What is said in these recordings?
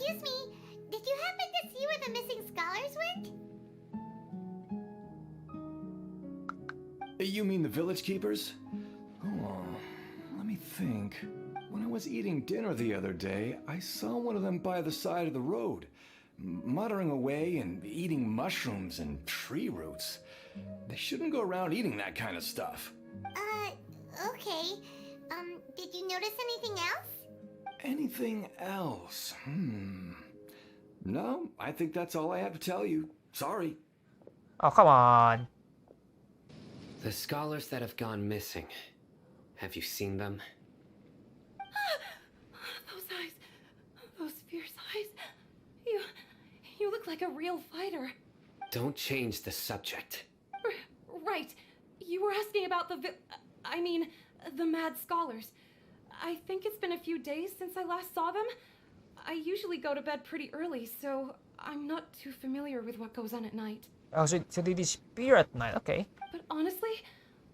Excuse me, did you happen to see where the missing scholars went? You mean the village keepers? Oh, let me think. When I was eating dinner the other day, I saw one of them by the side of the road, muttering away and eating mushrooms and tree roots. They shouldn't go around eating that kind of stuff. Okay. Did you notice anything else? Anything else? No, I think that's all I have to tell you. Sorry. Oh, come on. The scholars that have gone missing. Have you seen them? Those eyes. Those fierce eyes. You look like a real fighter. Don't change the subject. Right. You were asking about the mad scholars. I think it's been a few days since I last saw them. I usually go to bed pretty early, so I'm not too familiar with what goes on at night. Oh, so they disappear at night, okay. But honestly,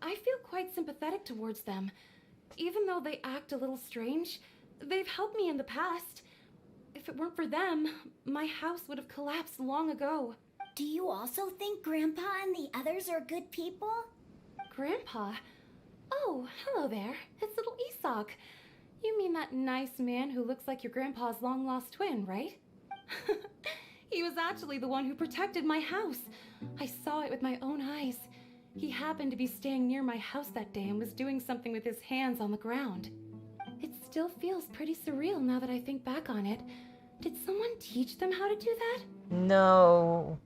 I feel quite sympathetic towards them. Even though they act a little strange, they've helped me in the past. If it weren't for them, my house would have collapsed long ago. Do you also think Grandpa and the others are good people? Grandpa? Oh, hello there. It's little Isak. You mean that nice man who looks like your grandpa's long-lost twin, right? He was actually the one who protected my house. I saw it with my own eyes. He happened to be staying near my house that day and was doing something with his hands on the ground. It still feels pretty surreal now that I think back on it. Did someone teach them how to do that? No.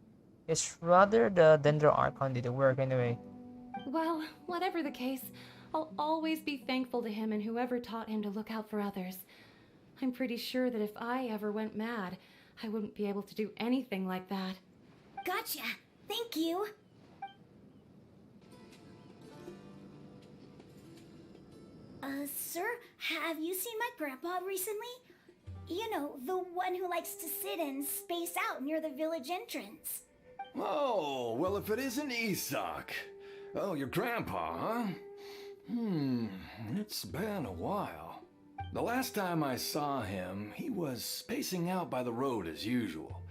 It's rather the Dendro Archon did the work anyway. Well, whatever the case, I'll always be thankful to him and whoever taught him to look out for others. I'm pretty sure that if I ever went mad, I wouldn't be able to do anything like that. Gotcha. Thank you. Sir, have you seen my grandpa recently? You know, the one who likes to sit and space out near the village entrance. Oh, well, if it isn't Isak. Oh, your grandpa, huh? It's been a while. The last time I saw him, he was spacing out by the road as usual.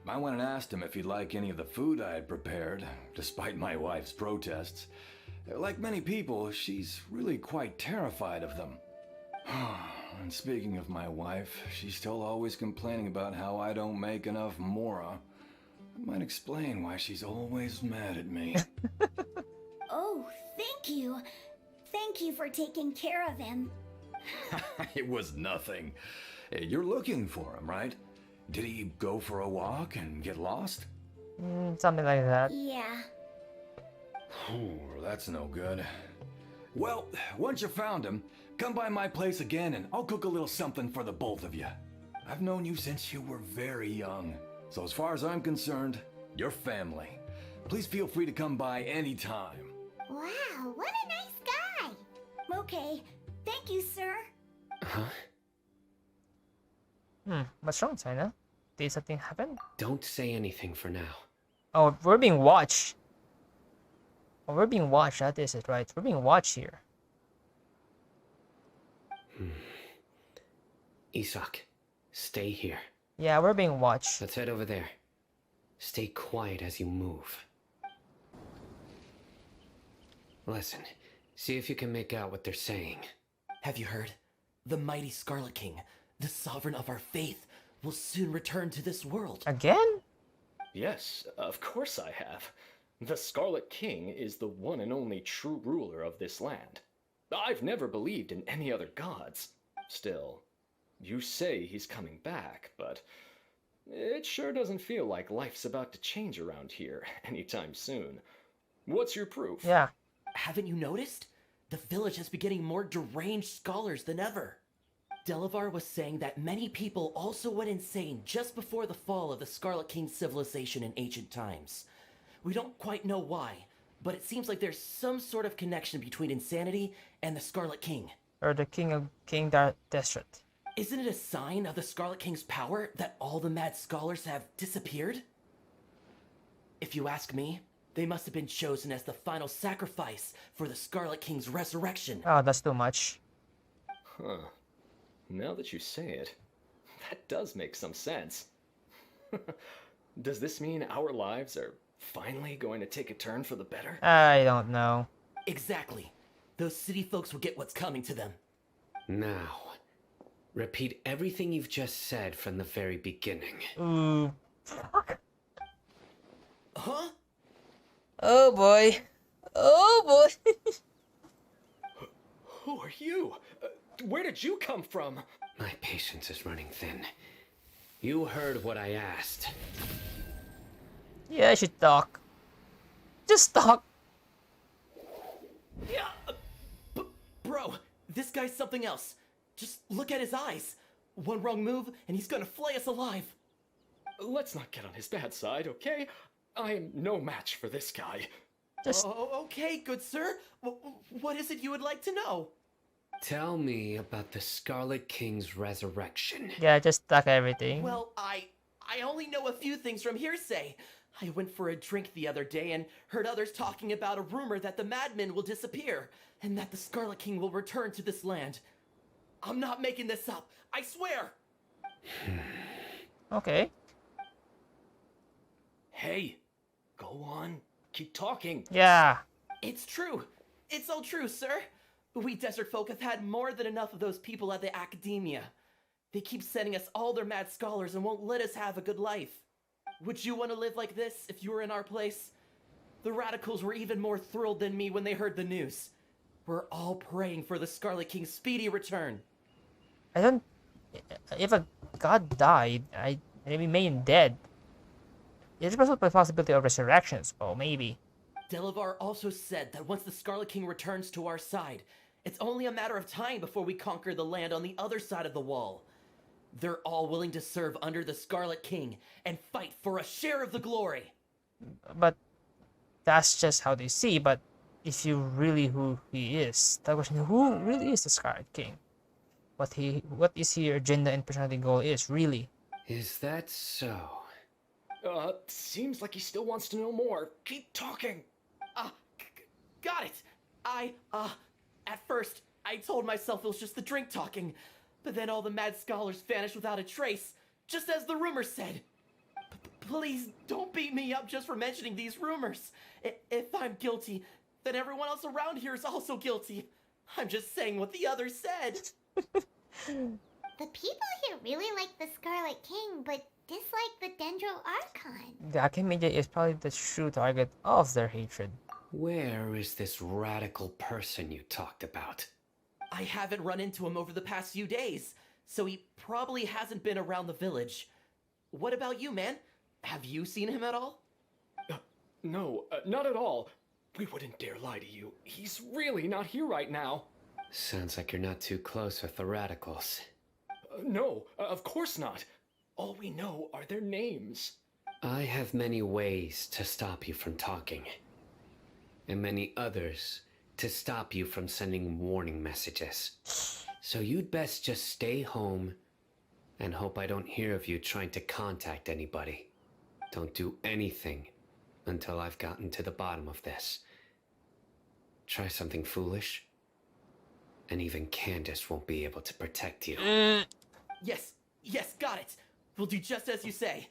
I went and asked him if he'd like any of the food I had prepared, despite my wife's protests. Like many people, she's really quite terrified of them. And speaking of my wife, she's still always complaining about how I don't make enough mora. That might explain why she's always mad at me. Oh, thank you. Thank you for taking care of him. It was nothing. Hey, you're looking for him, right? Did he go for a walk and get lost? Something like that. Yeah. Oh, that's no good. Well, once you found him, come by my place again and I'll cook a little something for the both of you. I've known you since you were very young, so as far as I'm concerned, you're family. Please feel free to come by anytime. Wow, what a nice guy. Okay, thank you, sir. Huh? What's wrong, China? Did something happen? Don't say anything for now. Oh, we're being watched. Oh, we're being watched, that is it, right? We're being watched here. Isak, stay here. Yeah, we're being watched. Let's head over there. Stay quiet as you move. Listen, see if you can make out what they're saying. Have you heard? The mighty Scarlet King, the sovereign of our faith, will soon return to this world. Again? Yes, of course I have. The Scarlet King is the one and only true ruler of this land. I've never believed in any other gods. Still, you say he's coming back, but it sure doesn't feel like life's about to change around here anytime soon. What's your proof? Yeah. Haven't you noticed? The village has been getting more deranged scholars than ever. Delavar was saying that many people also went insane just before the fall of the Scarlet King's civilization in ancient times. We don't quite know why, but it seems like there's some sort of connection between insanity and the Scarlet King. Or the King Deshret. Isn't it a sign of the Scarlet King's power that all the mad scholars have disappeared? If you ask me, they must have been chosen as the final sacrifice for the Scarlet King's resurrection. Oh, that's too much. Huh. Now that you say it, That does make some sense. Does this mean our lives are finally going to take a turn for the better? I don't know. Exactly. Those city folks will get what's coming to them. Now, repeat everything you've just said from the very beginning. Ooh. Fuck. Huh? Oh boy. Oh boy. Who are you? Where did you come from? My patience is running thin. You heard what I asked. Yeah, I should talk. Just talk. Yeah. Bro, this guy's something else. Just look at his eyes. One wrong move, and he's gonna flay us alive. Let's not get on his bad side, okay? I am no match for this guy. Just Oh, okay, good sir. What is it you would like to know? Tell me about the Scarlet King's resurrection. yeah, just talk everything. Well, I only know a few things from hearsay. I went for a drink the other day and heard others talking about a rumor that the madmen will disappear and that the Scarlet King will return to this land. I'm not making this up. I swear. Okay. Hey, go on. Keep talking. Yeah. It's true. It's all true, sir. We desert folk have had more than enough of those people at the academia. They keep sending us all their mad scholars and won't let us have a good life. Would you want to live like this if you were in our place? The radicals were even more thrilled than me when they heard the news. We're all praying for the Scarlet King's speedy return. I don't. If a god died, I remain dead. There's also the possibility of resurrections. Oh, maybe. Delavar also said that once the Scarlet King returns to our side, it's only a matter of time before we conquer the land on the other side of the wall. They're all willing to serve under the Scarlet King and fight for a share of the glory. But that's just how they see. But if you really who he is, the question: who really is the Scarlet King? What is your agenda and personality goal is really? Is that so? Seems like he still wants to know more. Keep talking. Got it. At first, I told myself it was just the drink talking, but then all the mad scholars vanished without a trace, just as the rumors said. Please don't beat me up just for mentioning these rumors. If I'm guilty, then everyone else around here is also guilty. I'm just saying what the others said. The people here really like the Scarlet King, but dislike the Dendro Archon. The Archimedia is probably the true target of their hatred. Where is this radical person you talked about? I haven't run into him over the past few days, so he probably hasn't been around the village. What about you, man? Have you seen him at all? No, not at all. We wouldn't dare lie to you. He's really not here right now. Sounds like you're not too close with the radicals. No, of course not. All we know are their names. I have many ways to stop you from talking. And many others to stop you from sending warning messages. So you'd best just stay home and hope I don't hear of you trying to contact anybody. Don't do anything until I've gotten to the bottom of this. Try something foolish, and even Candace won't be able to protect you. Yes, got it. We'll do just as you say.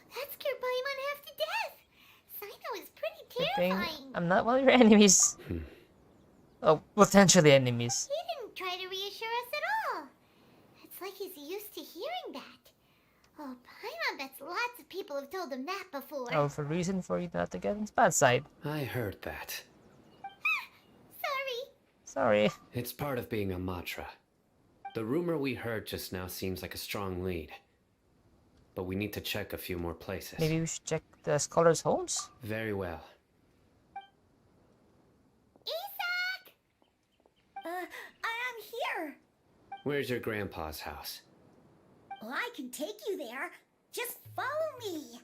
That scared Paimon half to death. Sino is pretty Good thing terrifying. I'm not one of your enemies. Oh, potentially enemies. He didn't try to reassure us at all. It's like he's used to hearing that. Oh, Paimon bets lots of people have told him that before. Oh, for reason for you not to get on his bad side. I heard that. Sorry. Sorry. It's part of being a Matra. The rumor we heard just now seems like a strong lead. But we need to check a few more places. Maybe we should check the scholars' homes? Very well. Isak! I am here. Where's your grandpa's house? Well, I can take you there. Just follow me.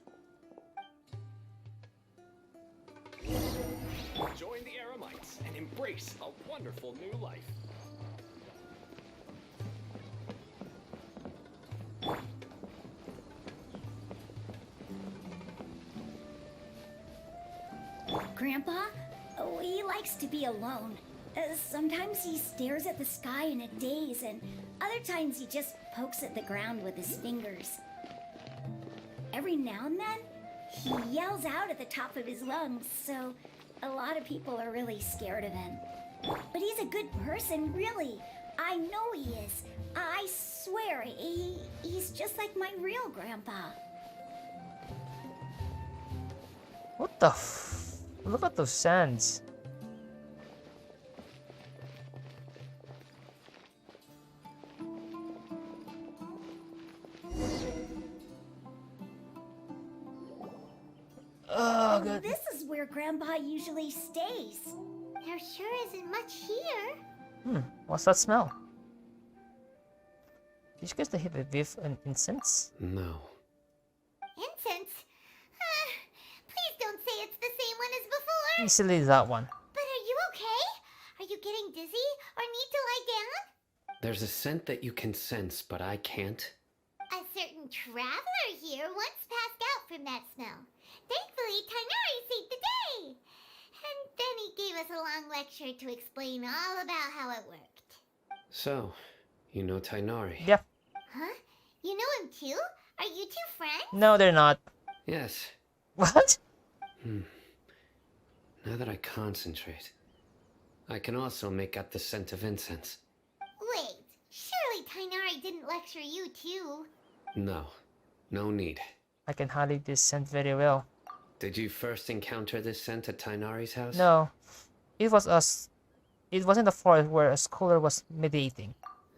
Join the Eremites and embrace a wonderful new life. Grandpa, he likes to be alone. Sometimes he stares at the sky in a daze, and other times he just pokes at the ground with his fingers. Every now and then, he yells out at the top of his lungs, so a lot of people are really scared of him. But he's a good person, really. I know he is. I swear, he's just like my real grandpa. What the Look at those sands. Oh, God. This is where Grandpa usually stays. There sure isn't much here. What's that smell? Did you guys hit a whiff of incense? No. Incense? Please don't say it's the same one as before. Easily that one. But are you okay? Are you getting dizzy or need to lie down? There's a scent that you can sense, but I can't. A certain traveler here once passed out from that smell. Thankfully, Tainari saved the day. And then he gave us a long lecture to explain all about how it worked. So, you know Tainari? Yeah. Huh? You know him too? Are you two friends? No, they're not. Yes. What? Now that I concentrate, I can also make out the scent of incense. Wait, surely Tainari didn't lecture you too. No. No need. I can hardly this scent very well. Did you first encounter this scent at Tainari's house? No. It was us. It was in the forest where a scholar was meditating.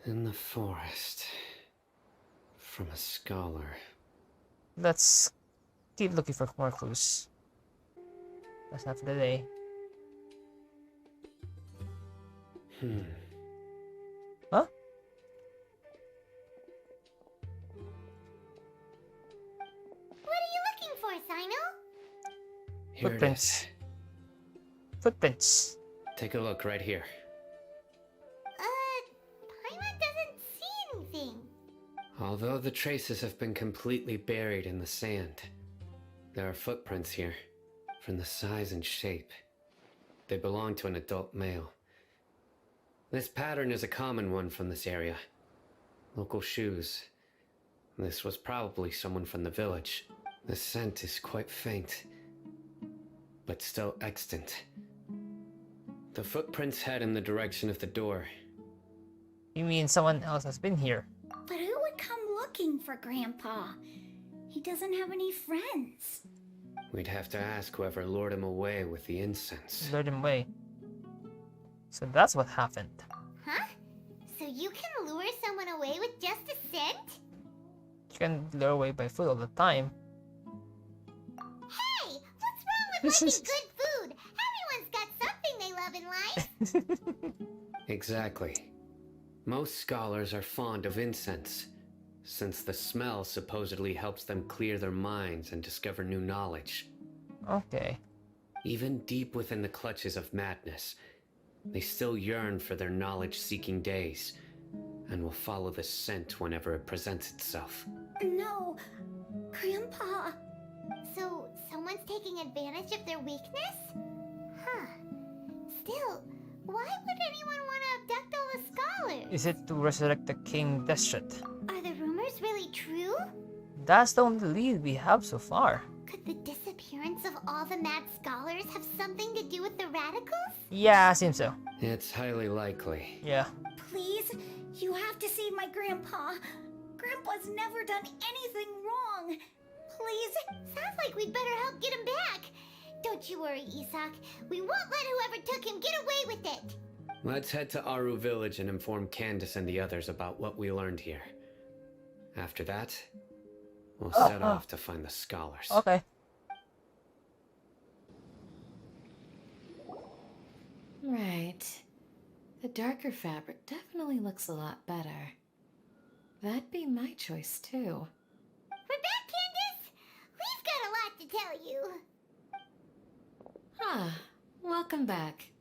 In the forest. From a scholar. Let's keep looking for more clues. That's not for the day. Huh? What are you looking for, Sino? Here Footprints. it Footprints. is. Take a look right here. Paimon doesn't see anything. Although the traces have been completely buried in the sand, there are footprints here, from the size and shape. They belong to an adult male. This pattern is a common one from this area. Local shoes. This was probably someone from the village. The scent is quite faint, but still extant. The footprints head in the direction of the door. You mean someone else has been here? But who would come looking for Grandpa? He doesn't have any friends. We'd have to ask whoever lured him away with the incense. Lured him away. So that's what happened. Huh? So you can lure someone away with just a scent? You can lure away by food all the time. Hey, what's wrong with liking good food? Everyone's got something they love in life. Exactly. Most scholars are fond of incense, since the smell supposedly helps them clear their minds and discover new knowledge. Okay. Even deep within the clutches of madness, they still yearn for their knowledge-seeking days, and will follow the scent whenever it presents itself. No, Grandpa. So, someone's taking advantage of their weakness? Huh. Still, why would anyone want to abduct all the scholars? Is it to resurrect the King Deshret? Are the rumors really true? That's the only lead we have so far. Could the disappearance of all the mad scholars have something to do with the radicals? Yeah, seems so. It's highly likely. Yeah. Please, you have to save my Grandpa. Grandpa's never done anything wrong. Please. Sounds like we'd better help get him back. Don't you worry, Isak. We won't let whoever took him get away with it. Let's head to Aru Village and inform Candace and the others about what we learned here. After that, we'll set off to find the scholars. Okay. Right. The darker fabric definitely looks a lot better. That'd be my choice too. We're back, Candace. We've got a lot to tell you. Ah, welcome back.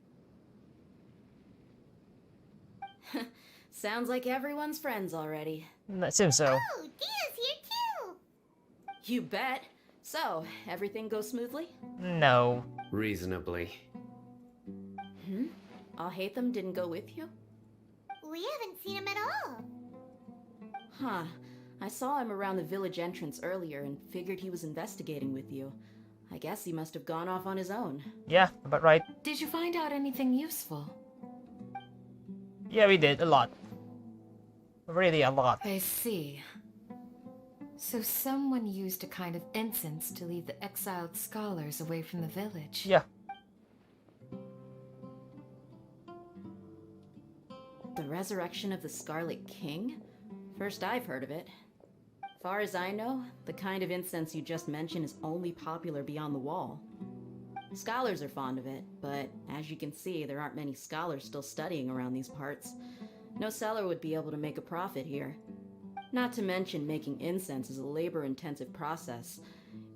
Sounds like everyone's friends already. That seems so. Oh, Dia's here too. You bet. So, everything goes smoothly? No. Reasonably. Alhaitham didn't go with you? We haven't seen him at all. Huh. I saw him around the village entrance earlier and figured he was investigating with you. I guess he must have gone off on his own. Yeah, about right. Did you find out anything useful? Yeah, we did. A lot. Really a lot. I see. So someone used a kind of incense to lead the exiled scholars away from the village. Yeah. The resurrection of the Scarlet King? First I've heard of it. Far as I know, the kind of incense you just mentioned is only popular beyond the wall. Scholars are fond of it, but as you can see, there aren't many scholars still studying around these parts. No seller would be able to make a profit here. Not to mention, making incense is a labor-intensive process.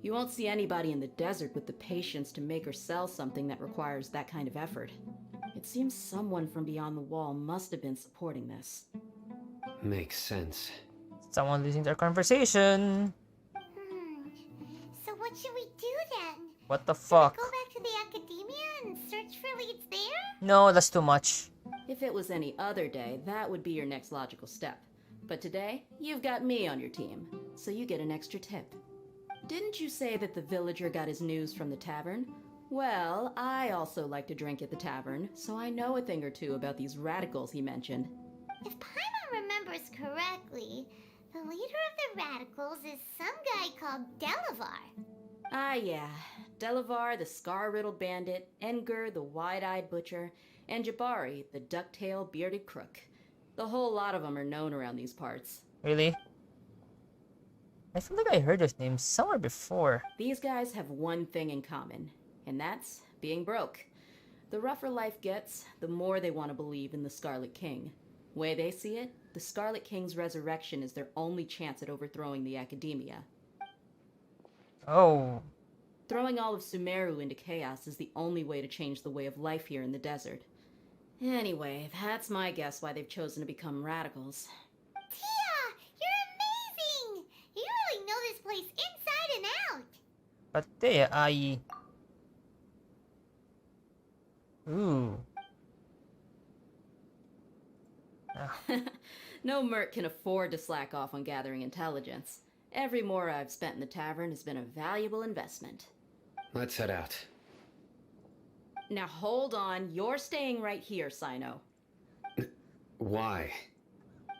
You won't see anybody in the desert with the patience to make or sell something that requires that kind of effort. It seems someone from beyond the wall must have been supporting this. Makes sense. Someone listening to our conversation. So what should we do then? What the fuck? Go back to the academia and search for leads there? No, that's too much. If it was any other day, that would be your next logical step. But today, you've got me on your team, so you get an extra tip. Didn't you say that the villager got his news from the tavern? Well, I also like to drink at the tavern, so I know a thing or two about these radicals he mentioned. If Paimon remembers correctly, the leader of the radicals is some guy called Delavar. Ah, yeah. Delavar, the scar-riddled bandit, Engur, the wide-eyed butcher, and Jabari, the duck-tailed bearded crook. The whole lot of them are known around these parts. Really? I feel like I heard those names somewhere before. These guys have one thing in common, and that's being broke. The rougher life gets, the more they want to believe in the Scarlet King. Way they see it, the Scarlet King's resurrection is their only chance at overthrowing the academia. Oh. Throwing all of Sumeru into chaos is the only way to change the way of life here in the desert. Anyway, that's my guess why they've chosen to become radicals. Tia! You're amazing! You really know this place inside and out! But there, I... Ooh. No merc can afford to slack off on gathering intelligence. Every more I've spent in the tavern has been a valuable investment. Let's head out. Now hold on, you're staying right here, Sino. Why?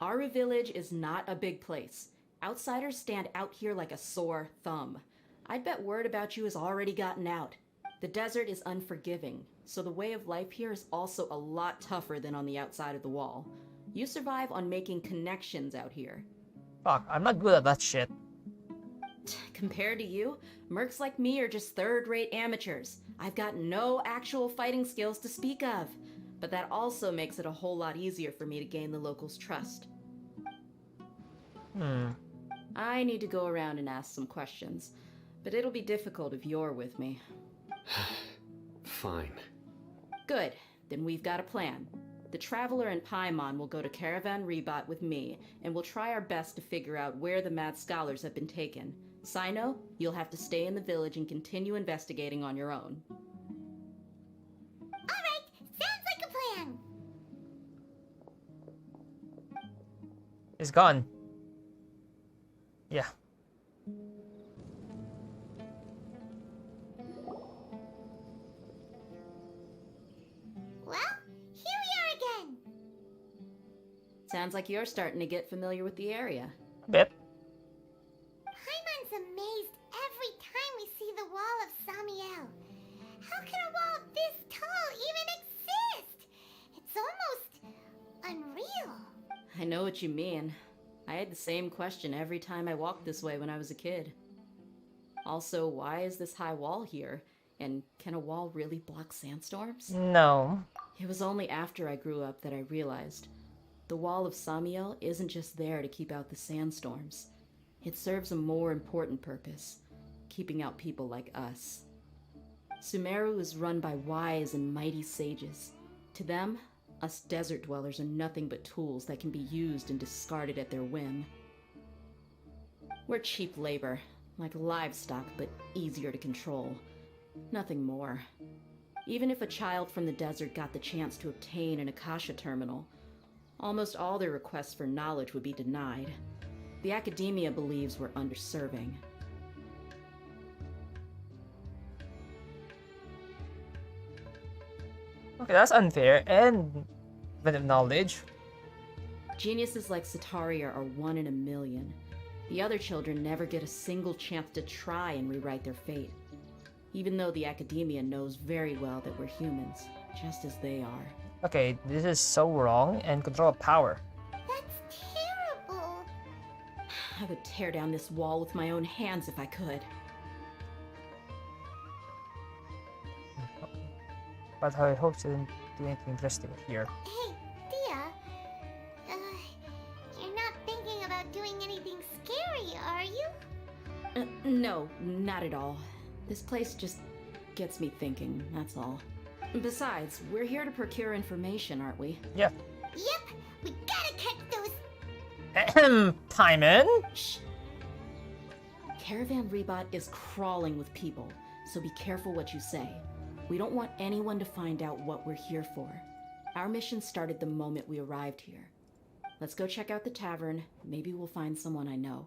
Aru Village is not a big place. Outsiders stand out here like a sore thumb. I'd bet word about you has already gotten out. The desert is unforgiving, so the way of life here is also a lot tougher than on the outside of the wall. You survive on making connections out here. Fuck, I'm not good at that shit. Compared to you, mercs like me are just third-rate amateurs. I've got no actual fighting skills to speak of. But that also makes it a whole lot easier for me to gain the locals' trust. I need to go around and ask some questions, but it'll be difficult if you're with me. Fine. Good, then we've got a plan. The Traveler and Paimon will go to Caravan Rebot with me, and we'll try our best to figure out where the mad scholars have been taken. Sino, you'll have to stay in the village and continue investigating on your own. Alright, sounds like a plan! It's gone. Yeah. Well, here we are again! Sounds like you're starting to get familiar with the area. A bit. Paimon's amazed every time we see the wall of Samiel. How can a wall this tall even exist? It's almost unreal. I know what you mean. I had the same question every time I walked this way when I was a kid. Also, why is this high wall here? And can a wall really block sandstorms? No. It was only after I grew up that I realized the wall of Samiel isn't just there to keep out the sandstorms. It serves a more important purpose, keeping out people like us. Sumeru is run by wise and mighty sages. To them, us desert dwellers are nothing but tools that can be used and discarded at their whim. We're cheap labor, like livestock, but easier to control. Nothing more. Even if a child from the desert got the chance to obtain an Akasha terminal, almost all their requests for knowledge would be denied. The academia believes we're underserving. Okay, that's unfair and bit of knowledge. Geniuses like Sataria are one in a million. The other children never get a single chance to try and rewrite their fate. Even though the academia knows very well that we're humans, just as they are. Okay, this is so wrong and control of power. That's terrible. I would tear down this wall with my own hands if I could. But I hope she didn't do anything interesting here. Hey, Dia. You're not thinking about doing anything scary, are you? No, not at all. This place just gets me thinking, that's all. Besides, we're here to procure information, aren't we? Yeah. Yep, we gotta catch those. Ahem, Timon! Shh. Caravan Rebot is crawling with people, so be careful what you say. We don't want anyone to find out what we're here for. Our mission started the moment we arrived here. Let's go check out the tavern. Maybe we'll find someone I know.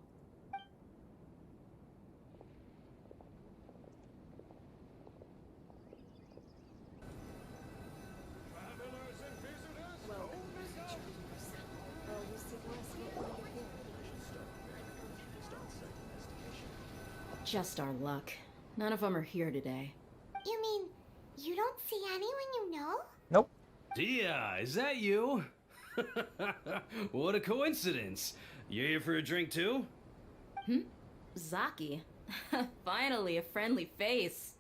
Just our luck. None of them are here today. You mean you don't see anyone you know? Nope. Dia, is that you? What a coincidence. You here for a drink too? Zaki. Finally, a friendly face.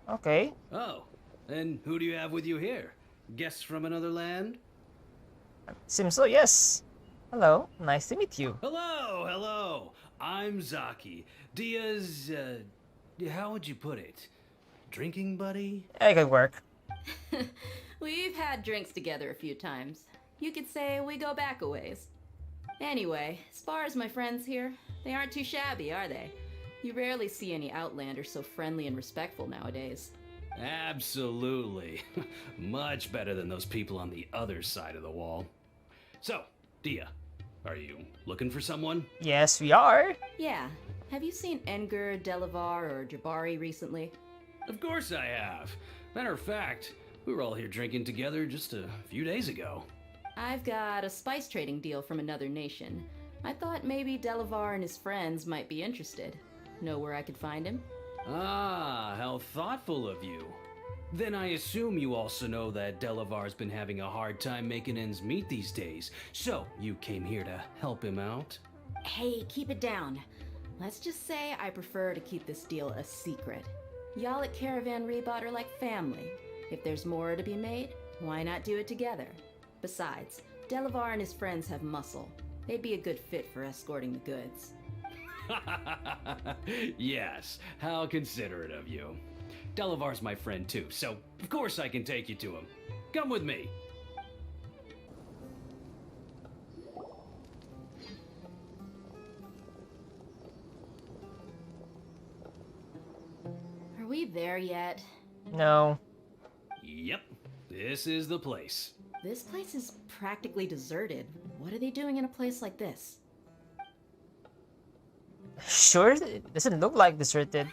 Okay. Oh, and who do you have with you here? Guests from another land? Seems so, yes. Hello, nice to meet you. Hello, hello. I'm Zaki. Dia's, how would you put it? Drinking buddy? Yeah, good work. We've had drinks together a few times. You could say we go back a ways. Anyway, as far as my friends here, they aren't too shabby, are they? You rarely see any Outlanders so friendly and respectful nowadays. Absolutely. Much better than those people on the other side of the wall. So, Dia, are you looking for someone? Yes, we are. Yeah. Have you seen Enger, Delavar, or Jabari recently? Of course I have. Matter of fact, we were all here drinking together just a few days ago. I've got a spice trading deal from another nation. I thought maybe Delavar and his friends might be interested. Know where I could find him? Ah, how thoughtful of you. Then I assume you also know that Delavar's been having a hard time making ends meet these days, so you came here to help him out? Hey, keep it down. Let's just say I prefer to keep this deal a secret. Y'all at Caravan Rebot are like family. If there's more to be made, why not do it together? Besides, Delavar and his friends have muscle. They'd be a good fit for escorting the goods. Yes, how considerate of you. Delavar's my friend too, so of course I can take you to him. Come with me. Are we there yet? No. Yep, this is the place. This place is practically deserted. What are they doing in a place like this? Sure, it doesn't look like deserted.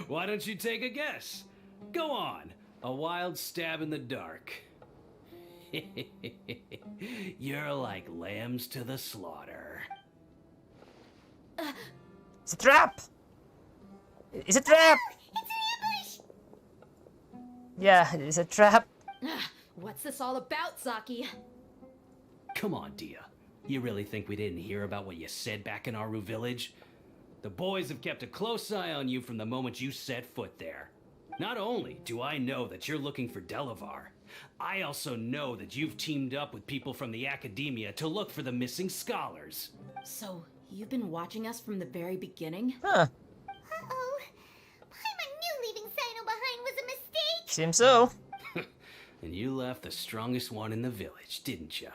Why don't you take a guess? Go on, a wild stab in the dark. You're like lambs to the slaughter. It's a trap! It's a trap! It's an ambush! Yeah, it's a trap. What's this all about, Zaki? Come on, Dia. You really think we didn't hear about what you said back in Aru village? The boys have kept a close eye on you from the moment you set foot there. Not only do I know that you're looking for Delavar, I also know that you've teamed up with people from the academia to look for the missing scholars. So, you've been watching us from the very beginning? Huh. Uh-oh. Paimon knew leaving Sino behind was a mistake. Seems so. And you left the strongest one in the village, didn't you?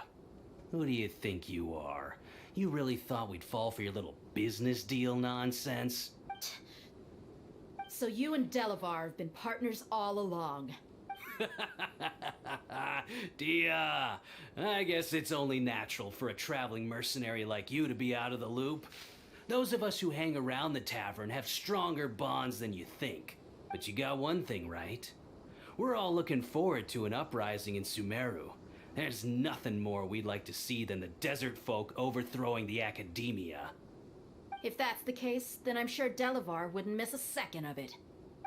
Who do you think you are? You really thought we'd fall for your little business deal nonsense? So you and Delavar have been partners all along. Dia, I guess it's only natural for a traveling mercenary like you to be out of the loop. Those of us who hang around the tavern have stronger bonds than you think. But you got one thing right. We're all looking forward to an uprising in Sumeru. There's nothing more we'd like to see than the desert folk overthrowing the academia. If that's the case, then I'm sure Delavar wouldn't miss a second of it.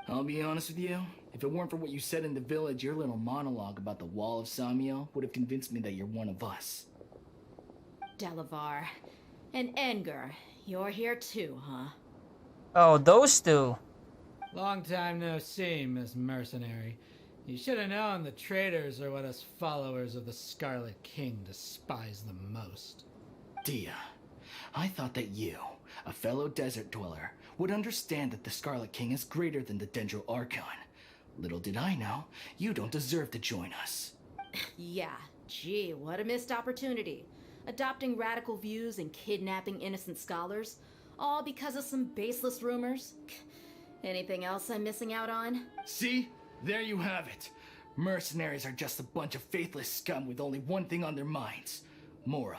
I'll be honest with you. If it weren't for what you said in the village, your little monologue about the Wall of Samiel would have convinced me that you're one of us. Delavar. And Edgar, you're here too, huh? Oh, those two. Long time no see, Miss Mercenary. You should have known the traitors are what us followers of the Scarlet King despise the most. Dia, I thought that you, a fellow desert dweller, would understand that the Scarlet King is greater than the Dendro Archon. Little did I know, you don't deserve to join us. Yeah, gee, what a missed opportunity. Adopting radical views and kidnapping innocent scholars, all because of some baseless rumors. Anything else I'm missing out on? See? There you have it. Mercenaries are just a bunch of faithless scum with only one thing on their minds. Mora.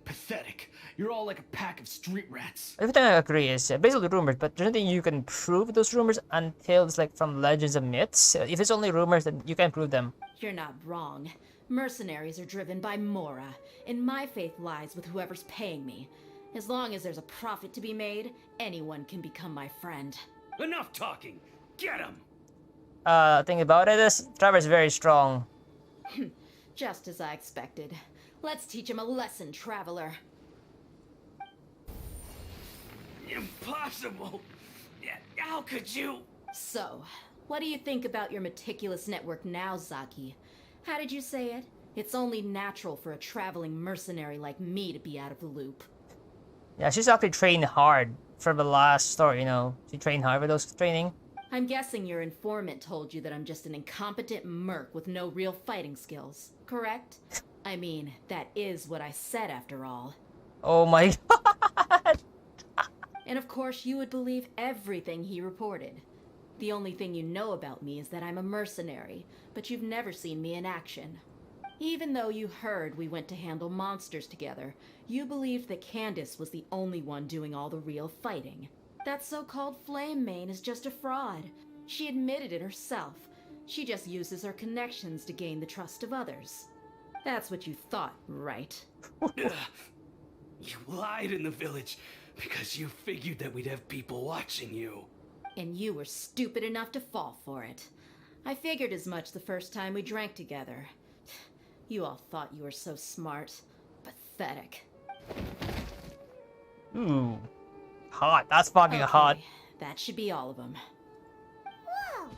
Pathetic. You're all like a pack of street rats. Everything I agree is basically rumors, but there's nothing you can prove those rumors until it's like from legends and myths. If it's only rumors, then you can prove them. You're not wrong. Mercenaries are driven by Mora, and my faith lies with whoever's paying me. As long as there's a profit to be made, anyone can become my friend. Enough talking! Get him! Thing about it is, Trevor's very strong. Just as I expected. Let's teach him a lesson, traveler. Impossible! How could you? So, what do you think about your meticulous network now, Zaki? How did you say it? It's only natural for a traveling mercenary like me to be out of the loop. Yeah, she's actually trained hard for the last story, you know. She trained hard for those training. I'm guessing your informant told you that I'm just an incompetent merc with no real fighting skills, correct? I mean, that is what I said after all. Oh my god! And of course you would believe everything he reported. The only thing you know about me is that I'm a mercenary, but you've never seen me in action. Even though you heard we went to handle monsters together, you believed that Candace was the only one doing all the real fighting. That so-called Flame Mane is just a fraud. She admitted it herself. She just uses her connections to gain the trust of others. That's what you thought, right? You lied in the village because you figured that we'd have people watching you. And you were stupid enough to fall for it. I figured as much the first time we drank together. You all thought you were so smart. Pathetic. Ooh. Hot. That's fucking hot. That should be all of them. Whoa!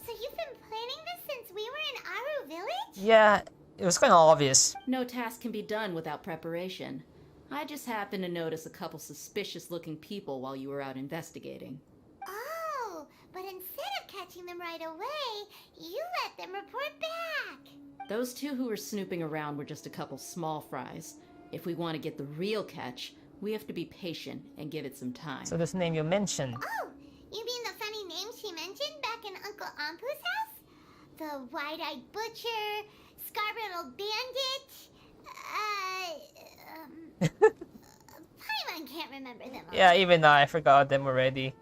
So you've been planning this since we were in Aru Village? Yeah, it was kind of obvious. No task can be done without preparation. I just happened to notice a couple suspicious-looking people while you were out investigating. Oh, but instead of catching them right away, you let them report back. Those two who were snooping around were just a couple small fries. If we want to get the real catch, we have to be patient and give it some time. So this name you mentioned. Oh, you mean the funny name she mentioned back in Uncle Ampu's house? The wide-eyed butcher, scar-riddled bandit, Paimon can't remember them all. Yeah, even I forgot them already.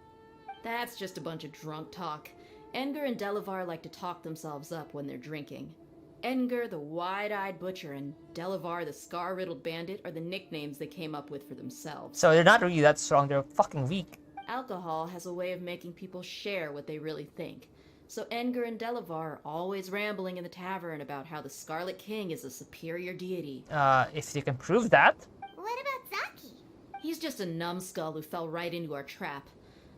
That's just a bunch of drunk talk. Edgar and Delavar like to talk themselves up when they're drinking. Edgar, the wide-eyed butcher, and Delavar, the scar-riddled bandit, are the nicknames they came up with for themselves. So they're not really that strong, they're fucking weak. Alcohol has a way of making people share what they really think. So Edgar and Delavar are always rambling in the tavern about how the Scarlet King is a superior deity. If you can prove that. What about Zaki? He's just a numbskull who fell right into our trap.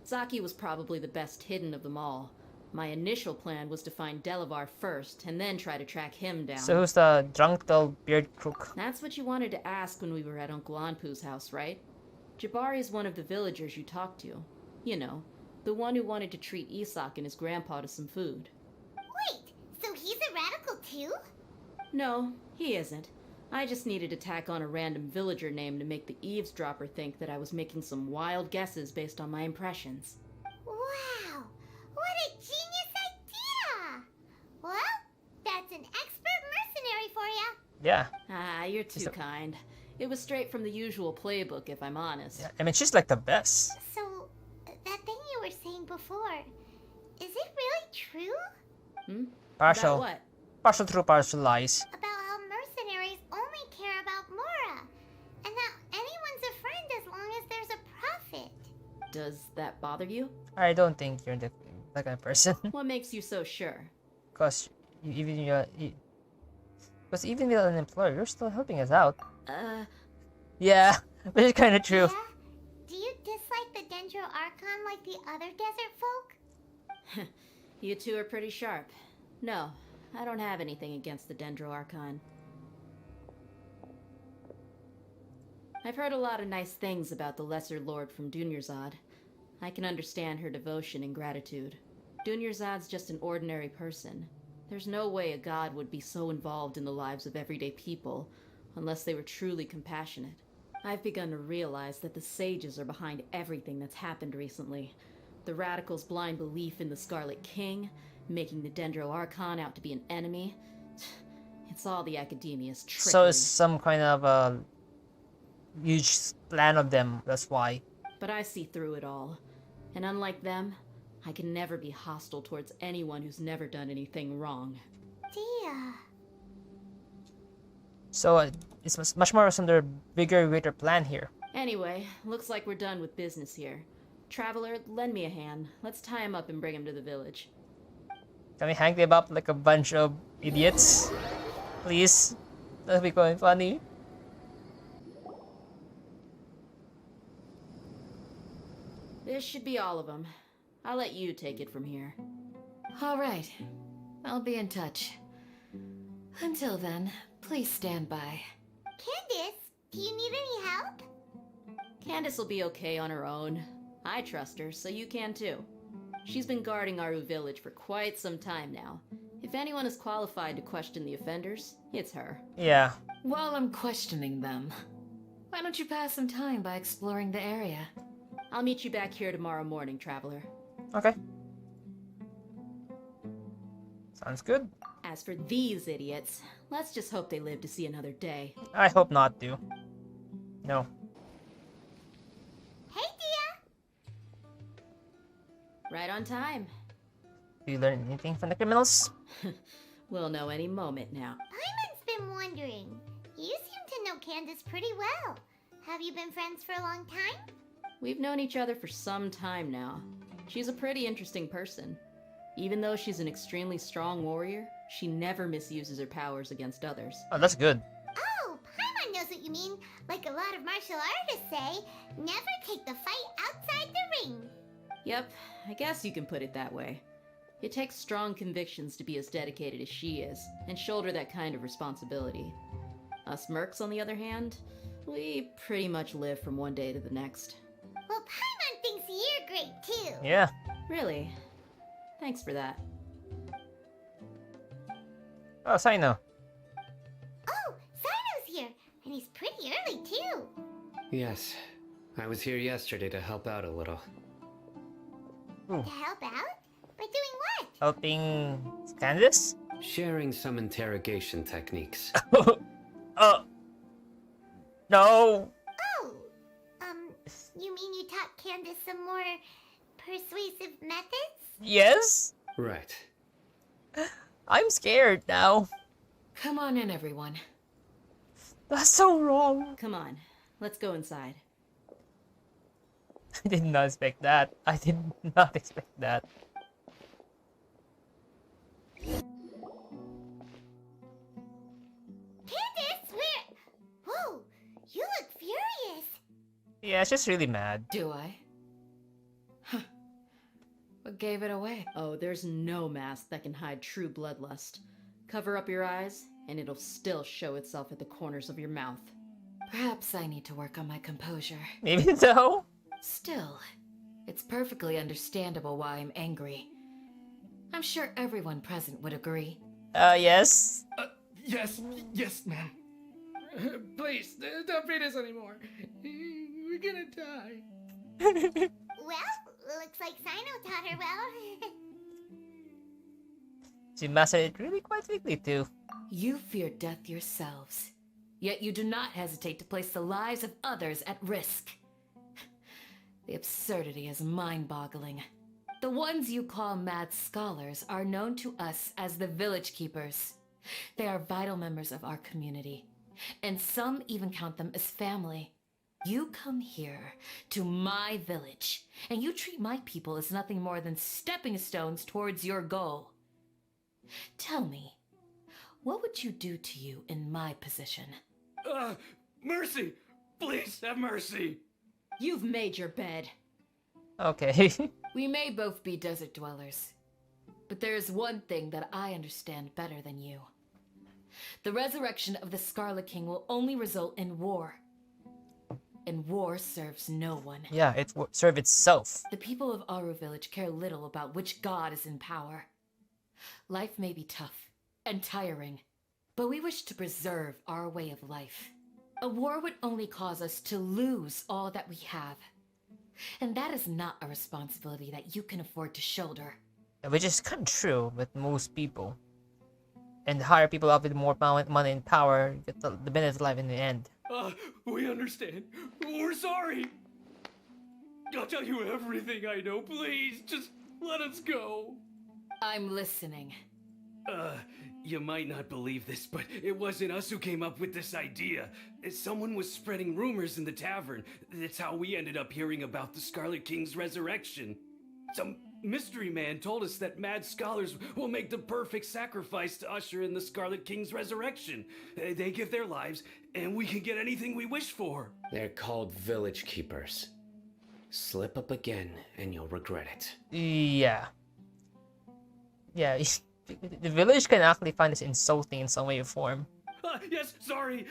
Zaki was probably the best hidden of them all. My initial plan was to find Delavar first, and then try to track him down. So who's the drunk little beard crook? That's what you wanted to ask when we were at Uncle Anpu's house, right? Jabari is one of the villagers you talked to. You know, the one who wanted to treat Isak and his grandpa to some food. Wait, so he's a radical too? No, he isn't. I just needed to tack on a random villager name to make the eavesdropper think that I was making some wild guesses based on my impressions. Wow, Yeah. Ah, you're too kind. It was straight from the usual playbook, if I'm honest. Yeah. I mean, she's like the best. So, that thing you were saying before, is it really true? About Partial. what? Partial true, partial lies. About how mercenaries only care about Mora, and that anyone's a friend as long as there's a profit. Does that bother you? I don't think you're that kind of person. What makes you so sure? Because even with an employer, you're still helping us out. Yeah, which is kind of true. Yeah? Do you dislike the Dendro Archon like the other desert folk? You two are pretty sharp. No, I don't have anything against the Dendro Archon. I've heard a lot of nice things about the Lesser Lord from Dunyarzad. I can understand her devotion and gratitude. Dunyarzad's just an ordinary person. There's no way a god would be so involved in the lives of everyday people unless they were truly compassionate. I've begun to realize that the sages are behind everything that's happened recently. The radicals' blind belief in the Scarlet King, making the Dendro Archon out to be an enemy. It's all the academia's trickery. So it's some kind of a huge plan of them, that's why. But I see through it all. And unlike them, I can never be hostile towards anyone who's never done anything wrong. Dia. So it's much more of their bigger, greater plan here. Anyway, looks like we're done with business here. Traveler, lend me a hand. Let's tie him up and bring him to the village. Can we hang them up like a bunch of idiots? Please? That'd be quite funny. This should be all of them. I'll let you take it from here. All right. I'll be in touch. Until then, please stand by. Candace, do you need any help? Candace will be okay on her own. I trust her, so you can too. She's been guarding Aru village for quite some time now. If anyone is qualified to question the offenders, it's her. Yeah. While I'm questioning them, why don't you pass some time by exploring the area? I'll meet you back here tomorrow morning, Traveler. Okay. Sounds good. As for these idiots, let's just hope they live to see another day. I hope not to. No. Hey, Dia. Right on time. Do you learn anything from the criminals? We'll know any moment now. Paimon's been wondering. You seem to know Candace pretty well. Have you been friends for a long time? We've known each other for some time now. She's a pretty interesting person. Even though she's an extremely strong warrior, she never misuses her powers against others. Oh, that's good. Oh, Paimon knows what you mean. Like a lot of martial artists say, never take the fight outside the ring. Yep, I guess you can put it that way. It takes strong convictions to be as dedicated as she is, and shoulder that kind of responsibility. Us mercs, on the other hand, we pretty much live from one day to the next. Well, Paimon thinks you're great too. Yeah. Really? Thanks for that. Oh, Sino. Oh, Sino's here, and he's pretty early too. Yes, I was here yesterday to help out a little. Ooh. To help out? By doing what? Helping Candace? Sharing some interrogation techniques. No. Oh, you mean you taught Candace some more persuasive methods? Yes? Right. I'm scared now. Come on in, everyone. That's so wrong. Come on, let's go inside. I did not expect that. I did not expect that. Candace, where? Whoa, you look furious. Yeah, she's really mad. Do I? Huh. What gave it away? Oh, there's no mask that can hide true bloodlust. Cover up your eyes, and it'll still show itself at the corners of your mouth. Perhaps I need to work on my composure. Maybe so. Still, it's perfectly understandable why I'm angry. I'm sure everyone present would agree. Yes. Yes, ma'am. Please, don't beat us anymore. We're gonna die. Well, looks like Sino taught her well. She mastered it really quite quickly too. You fear death yourselves, yet you do not hesitate to place the lives of others at risk. The absurdity is mind-boggling. The ones you call mad scholars are known to us as the Village Keepers. They are vital members of our community, and some even count them as family. You come here to my village, and you treat my people as nothing more than stepping stones towards your goal. Tell me, what would you do to you in my position? Mercy! Please have mercy! You've made your bed. Okay. We may both be desert dwellers, but there is one thing that I understand better than you. The resurrection of the Scarlet King will only result in war. And war serves no one. Yeah, it serve itself. The people of Aru Village care little about which god is in power. Life may be tough and tiring, but we wish to preserve our way of life. A war would only cause us to lose all that we have. And that is not a responsibility that you can afford to shoulder. Which is kind of true with most people. And the higher people up with more money and power get the benefit of life in the end. We understand. We're sorry. I'll tell you everything I know. Please, just let us go. I'm listening. You might not believe this, but it wasn't us who came up with this idea. Someone was spreading rumors in the tavern. That's how we ended up hearing about the Scarlet King's resurrection. Some mystery man told us that mad scholars will make the perfect sacrifice to usher in the Scarlet King's resurrection. They give their lives, and we can get anything we wish for. They're called Village Keepers. Slip up again, and you'll regret it. Yeah. Yeah, the village can actually find this insulting in some way or form. Yes, sorry.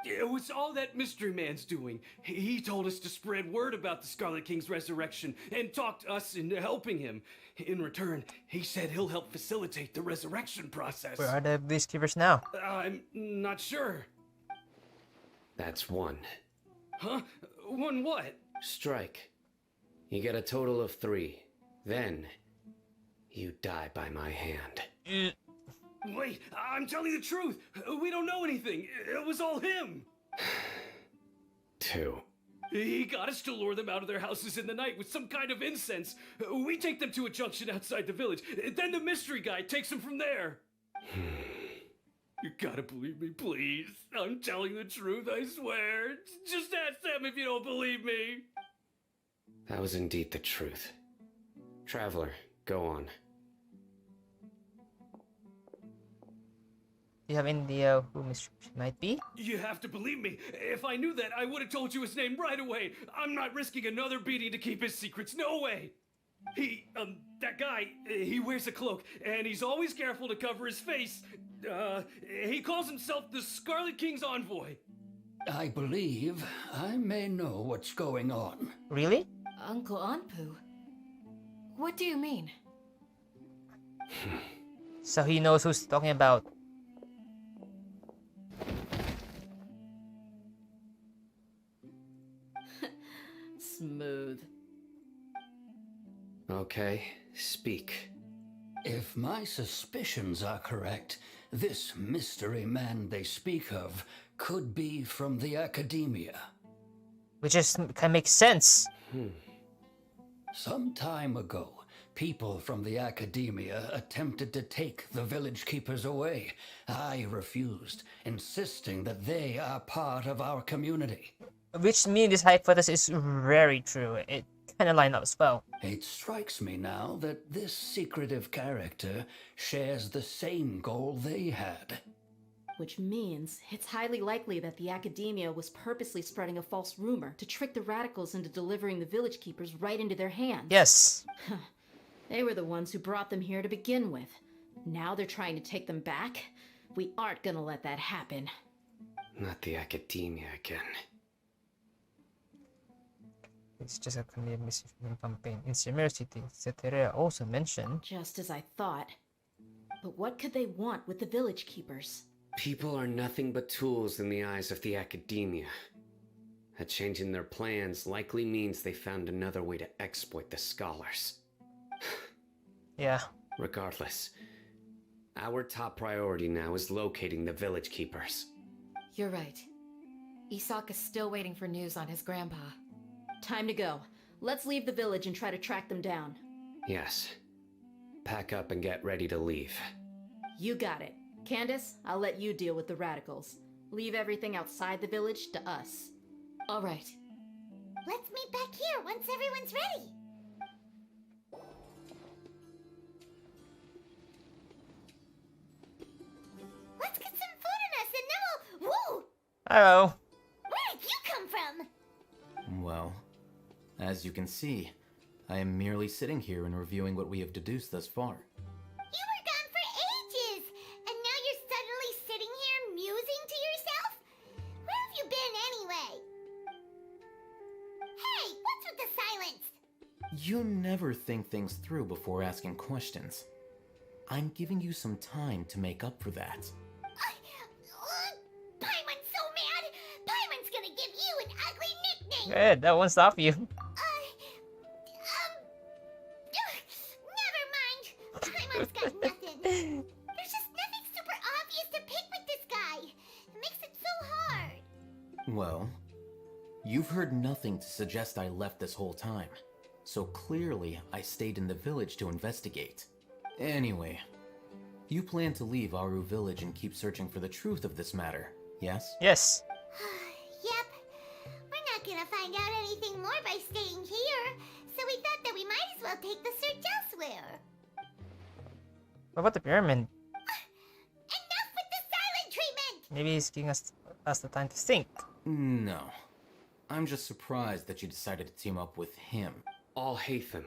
It was all that mystery man's doing. He told us to spread word about the Scarlet King's resurrection and talked us into helping him. In return, he said he'll help facilitate the resurrection process. Where are the village keepers now? I'm not sure. That's one. Huh? One what? Strike. You get a total of 3. Then, you die by my hand. Wait, I'm telling the truth. We don't know anything. It was all him. 2. He got us to lure them out of their houses in the night with some kind of incense. We take them to a junction outside the village. Then the mystery guy takes them from there. You gotta believe me, please. I'm telling the truth, I swear. Just ask them if you don't believe me. That was indeed the truth. Traveler, go on. Do you have any idea who Miss might be? You have to believe me. If I knew that, I would have told you his name right away. I'm not risking another beating to keep his secrets. No way. That guy, he wears a cloak, and he's always careful to cover his face. He calls himself the Scarlet King's envoy. I believe I may know what's going on. Really? Uncle Anpu? What do you mean? So he knows who's talking about. Smooth. Okay, speak. If my suspicions are correct, this mystery man they speak of could be from the academia. Which can make sense. Some time ago, people from the academia attempted to take the village keepers away. I refused, insisting that they are part of our community. Which means this hypothesis is very true. It kind of lines up as well. It strikes me now that this secretive character shares the same goal they had. Which means it's highly likely that the academia was purposely spreading a false rumor to trick the radicals into delivering the village keepers right into their hands. Yes. They were the ones who brought them here to begin with. Now they're trying to take them back? We aren't gonna let that happen. Not the academia again. It's just a misinformation campaign. In Sumeru City, Zeteria also mentioned. Just as I thought. But what could they want with the village keepers? People are nothing but tools in the eyes of the academia. A change in their plans likely means they found another way to exploit the scholars. Yeah. Regardless, Our top priority now is locating the village keepers. You're right. Isak is still waiting for news on his grandpa. Time to go. Let's leave the village and try to track them down. Yes. Pack up and get ready to leave. You got it. Candace, I'll let you deal with the radicals. Leave everything outside the village to us. All right. Let's meet back here once everyone's ready. Let's get some food in us and then we'll... Woo! Hello. Where did you come from? Well, as you can see, I am merely sitting here and reviewing what we have deduced thus far. You were gone for ages, and now you're suddenly sitting here musing to yourself? Where have you been anyway? Hey, what's with the silence? You never think things through before asking questions. I'm giving you some time to make up for that. Paimon's so mad! Paimon's gonna give you an ugly nickname! Good, that won't stop you. Never mind. Paimon's got nothing. There's just nothing super obvious to pick with this guy. It makes it so hard. Well, you've heard nothing to suggest I left this whole time. So clearly, I stayed in the village to investigate. Anyway, you plan to leave Aru village and keep searching for the truth of this matter, yes? Yes. Yep. We're not gonna find out anything more by staying here, so we thought that we might as well take the search elsewhere. What about the pyramid? Enough with the silent treatment! Maybe he's giving us the time to think. No. I'm just surprised that you decided to team up with him. All Hatham,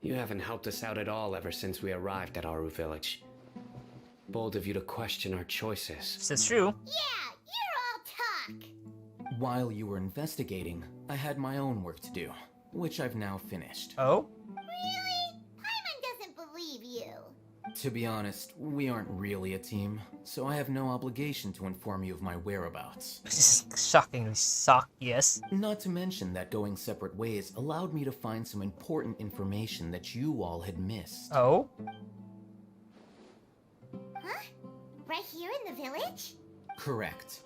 you haven't helped us out at all ever since we arrived at Aru village. Bold of you to question our choices. This is true. Yeah, you're all talk. While you were investigating, I had my own work to do, which I've now finished. Oh? Really? Paimon doesn't believe you. To be honest, we aren't really a team, so I have no obligation to inform you of my whereabouts. This is shockingly yes. Not to mention that going separate ways allowed me to find some important information that you all had missed. Oh? Huh? Right here in the village? Correct.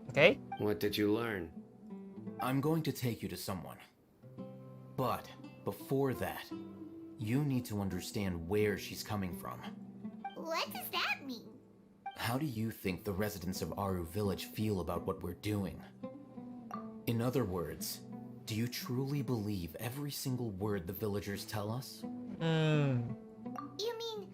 Okay. What did you learn? I'm going to take you to someone. But before that, you need to understand where she's coming from. What does that mean? How do you think the residents of Aru village feel about what we're doing? In other words, do you truly believe every single word the villagers tell us? Hmm. You mean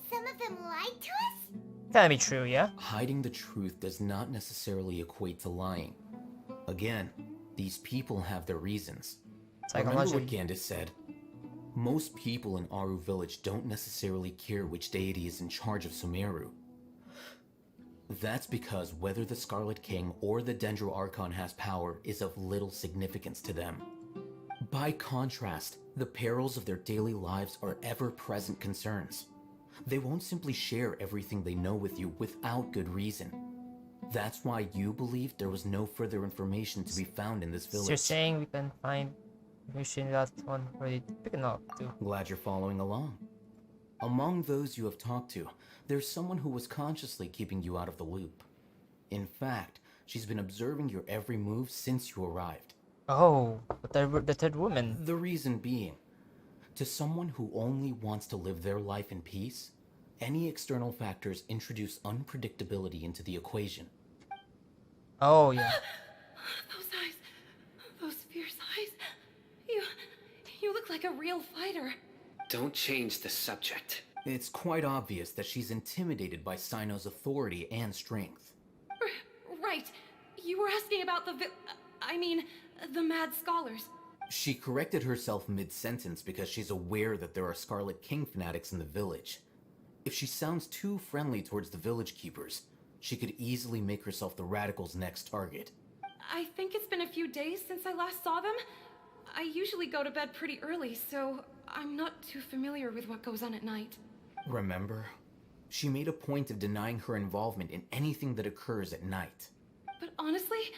some of them lied to us? Can be true, yeah? Hiding the truth does not necessarily equate to lying. Again, these people have their reasons. Remember what Psychology. Candace said? Most people in Aru village don't necessarily care which deity is in charge of Sumeru. That's because whether the Scarlet King or the Dendro Archon has power is of little significance to them. By contrast, the perils of their daily lives are ever-present concerns. They won't simply share everything they know with you without good reason. That's why you believed there was no further information to be found in this So village. you're saying we can find information that one already picking up to. Glad you're following along. Among those you have talked to, there's someone who was consciously keeping you out of the loop. In fact, she's been observing your every move since you arrived. Oh, the third woman. The reason being, to someone who only wants to live their life in peace, any external factors introduce unpredictability into the equation. Oh, yeah. Those eyes. Those fierce eyes. You look like a real fighter. Don't change the subject. It's quite obvious that she's intimidated by Sino's authority and strength. Right. You were asking about the mad scholars. She corrected herself mid-sentence because she's aware that there are Scarlet King fanatics in the village. If she sounds too friendly towards the village keepers, she could easily make herself the radicals' next target. I think it's been a few days since I last saw them. I usually go to bed pretty early, so I'm not too familiar with what goes on at night. Remember? She made a point of denying her involvement in anything that occurs at night. But honestly,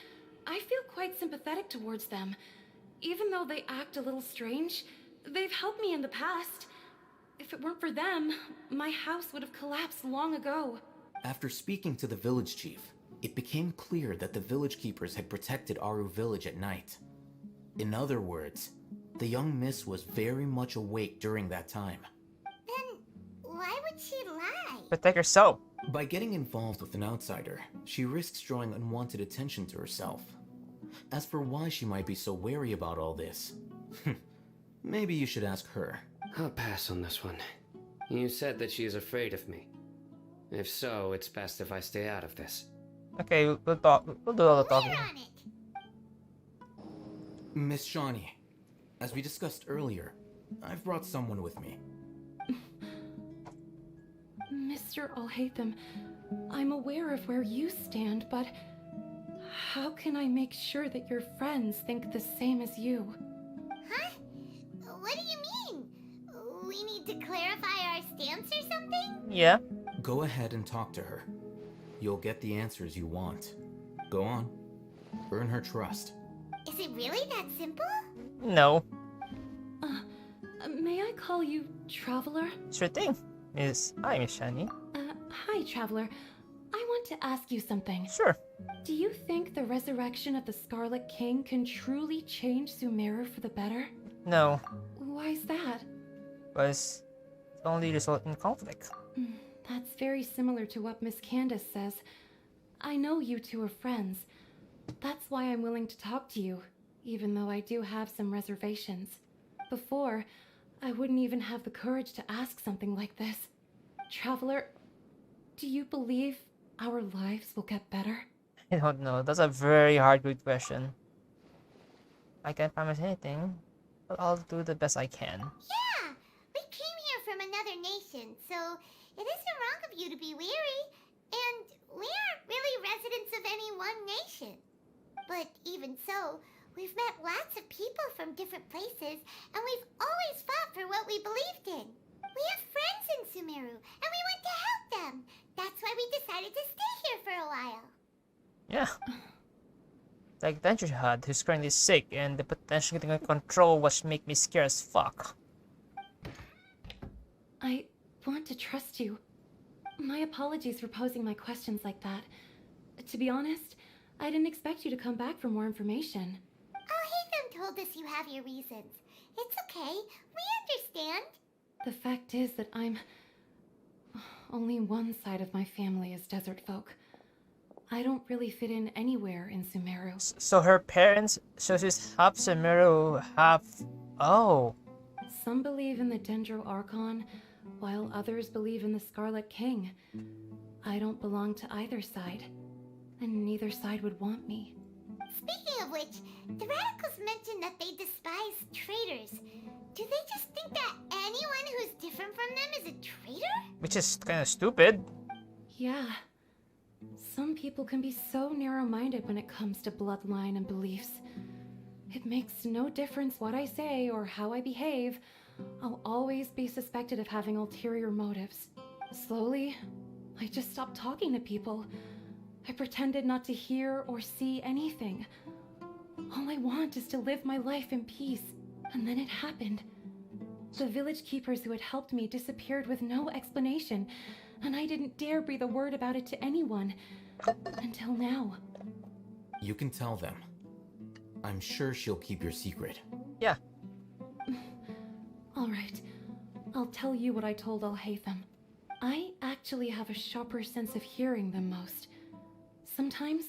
I feel quite sympathetic towards them. Even though they act a little strange, they've helped me in the past. If it weren't for them, my house would have collapsed long ago. After speaking to the village chief, it became clear that the village keepers had protected Aru village at night. In other words, the young miss was very much awake during that time. Then why would she lie? Protect yourself. By getting involved with an outsider, she risks drawing unwanted attention to herself. As for why she might be so wary about all this, maybe you should ask her. I'll pass on this one. You said that she is afraid of me. If so, it's best if I stay out of this. Okay, we'll talk. We'll do all the talking. We're on it. Miss Shawnee, as we discussed earlier, I've brought someone with me. Mr. Alhaitham, I'm aware of where you stand, but how can I make sure that your friends think the same as you? Huh? What do you mean? We need to clarify our stance or something? Yeah. Go ahead and talk to her. You'll get the answers you want. Go on. Earn her trust. Is it really that simple? No. May I call you Traveler? Sure thing. Hi, Miss Shani. Hi, Traveler. I want to ask you something. Sure. Do you think the resurrection of the Scarlet King can truly change Sumeru for the better? No. Why is that? Because it only result in conflict. That's very similar to what Miss Candace says. I know you two are friends. That's why I'm willing to talk to you, even though I do have some reservations. Before, I wouldn't even have the courage to ask something like this. Traveler, do you believe our lives will get better? I don't know. That's a very hard, good question. I can't promise anything, but I'll do the best I can. Yeah! We came here from another nation, so it isn't wrong of you to be weary. And we aren't really residents of any one nation. But even so, we've met lots of people from different places, and we've always fought for what we believed in. We have friends in Sumeru, and we want to help them. That's why we decided to stay here for a while. Yeah. Like Danger Had, who's currently sick, and the potential getting control which make me scared as fuck. I want to trust you. My apologies for posing my questions like that. To be honest, I didn't expect you to come back for more information. Alhaitham told us you have your reasons. It's okay. We understand. The fact is that only one side of my family is desert folk. I don't really fit in anywhere in Sumeru. So her parents, so she's half Sumeru, half... Oh. Some believe in the Dendro Archon, while others believe in the Scarlet King. I don't belong to either side, and neither side would want me. Speaking of which, the radicals mentioned that they despise traitors. Do they just think that anyone who's different from them is a traitor? Which is kind of stupid. Yeah. Some people can be so narrow-minded when it comes to bloodline and beliefs. It makes no difference what I say or how I behave. I'll always be suspected of having ulterior motives. Slowly, I just stopped talking to people. I pretended not to hear or see anything. All I want is to live my life in peace. And then it happened. The village keepers who had helped me disappeared with no explanation, and I didn't dare breathe a word about it to anyone. Until now. You can tell them. I'm sure she'll keep your secret. Yeah. Alright. I'll tell you what I told Alhaitham. I actually have a sharper sense of hearing than most. Sometimes,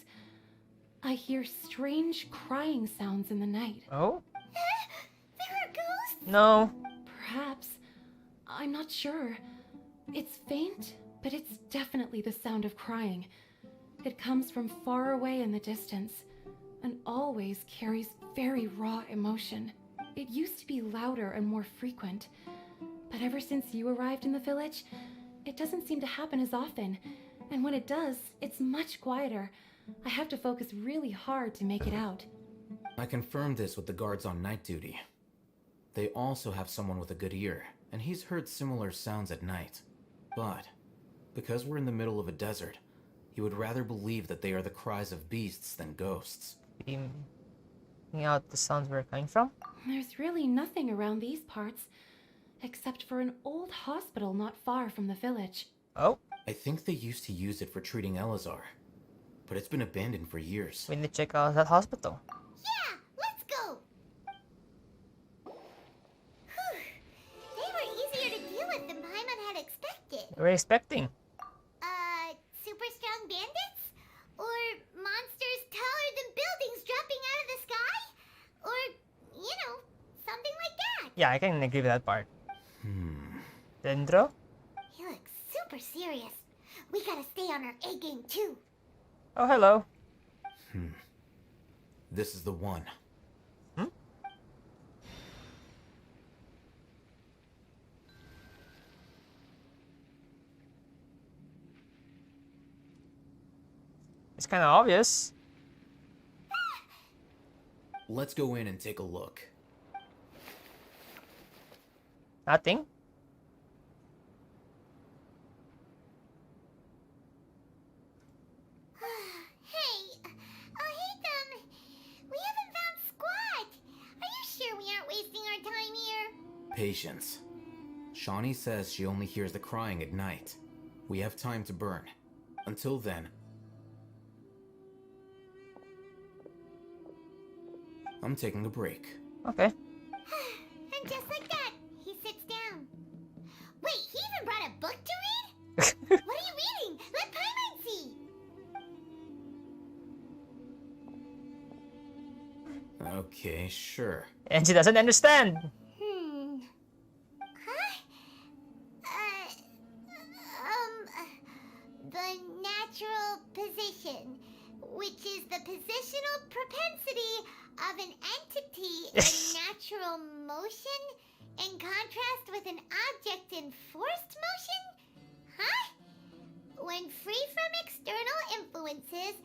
I hear strange crying sounds in the night. Oh? There are ghosts? No. Perhaps. I'm not sure. It's faint, but it's definitely the sound of crying. It comes from far away in the distance, and always carries very raw emotion. It used to be louder and more frequent, but ever since you arrived in the village, it doesn't seem to happen as often, and when it does, it's much quieter. I have to focus really hard to make it out. I confirmed this with the guards on night duty. They also have someone with a good ear, and he's heard similar sounds at night. But, because we're in the middle of a desert, he would rather believe that they are the cries of beasts than ghosts. Figuring out the sounds we're coming from? There's really nothing around these parts. except for an old hospital not far from the village. Oh, I think they used to use it for treating Elazar, but it's been abandoned for years. we need to check out that hospital. Yeah, let's go. Whew. They were easier to deal with than Paimon had expected. We're expecting. Super strong bandits? Or monsters taller than buildings dropping out of the sky? Or, something like that. Yeah, I can agree with that part. Dendro? He looks super serious. We gotta stay on our A game too. Oh, hello. This is the one. It's kind of obvious. Let's go in and take a look. Nothing. Hey, we haven't found squat. Are you sure we aren't wasting our time here? Patience. Shawnee says she only hears the crying at night. We have time to burn. Until then, I'm taking a break. Okay. And just like that, he sits down. Wait, he even brought a book to read? What are you reading? Let Paimon see. Okay, sure. And she doesn't understand. The natural position, which is the positional propensity of an entity in natural motion in contrast with an object in forced motion? Huh? When free from external influences,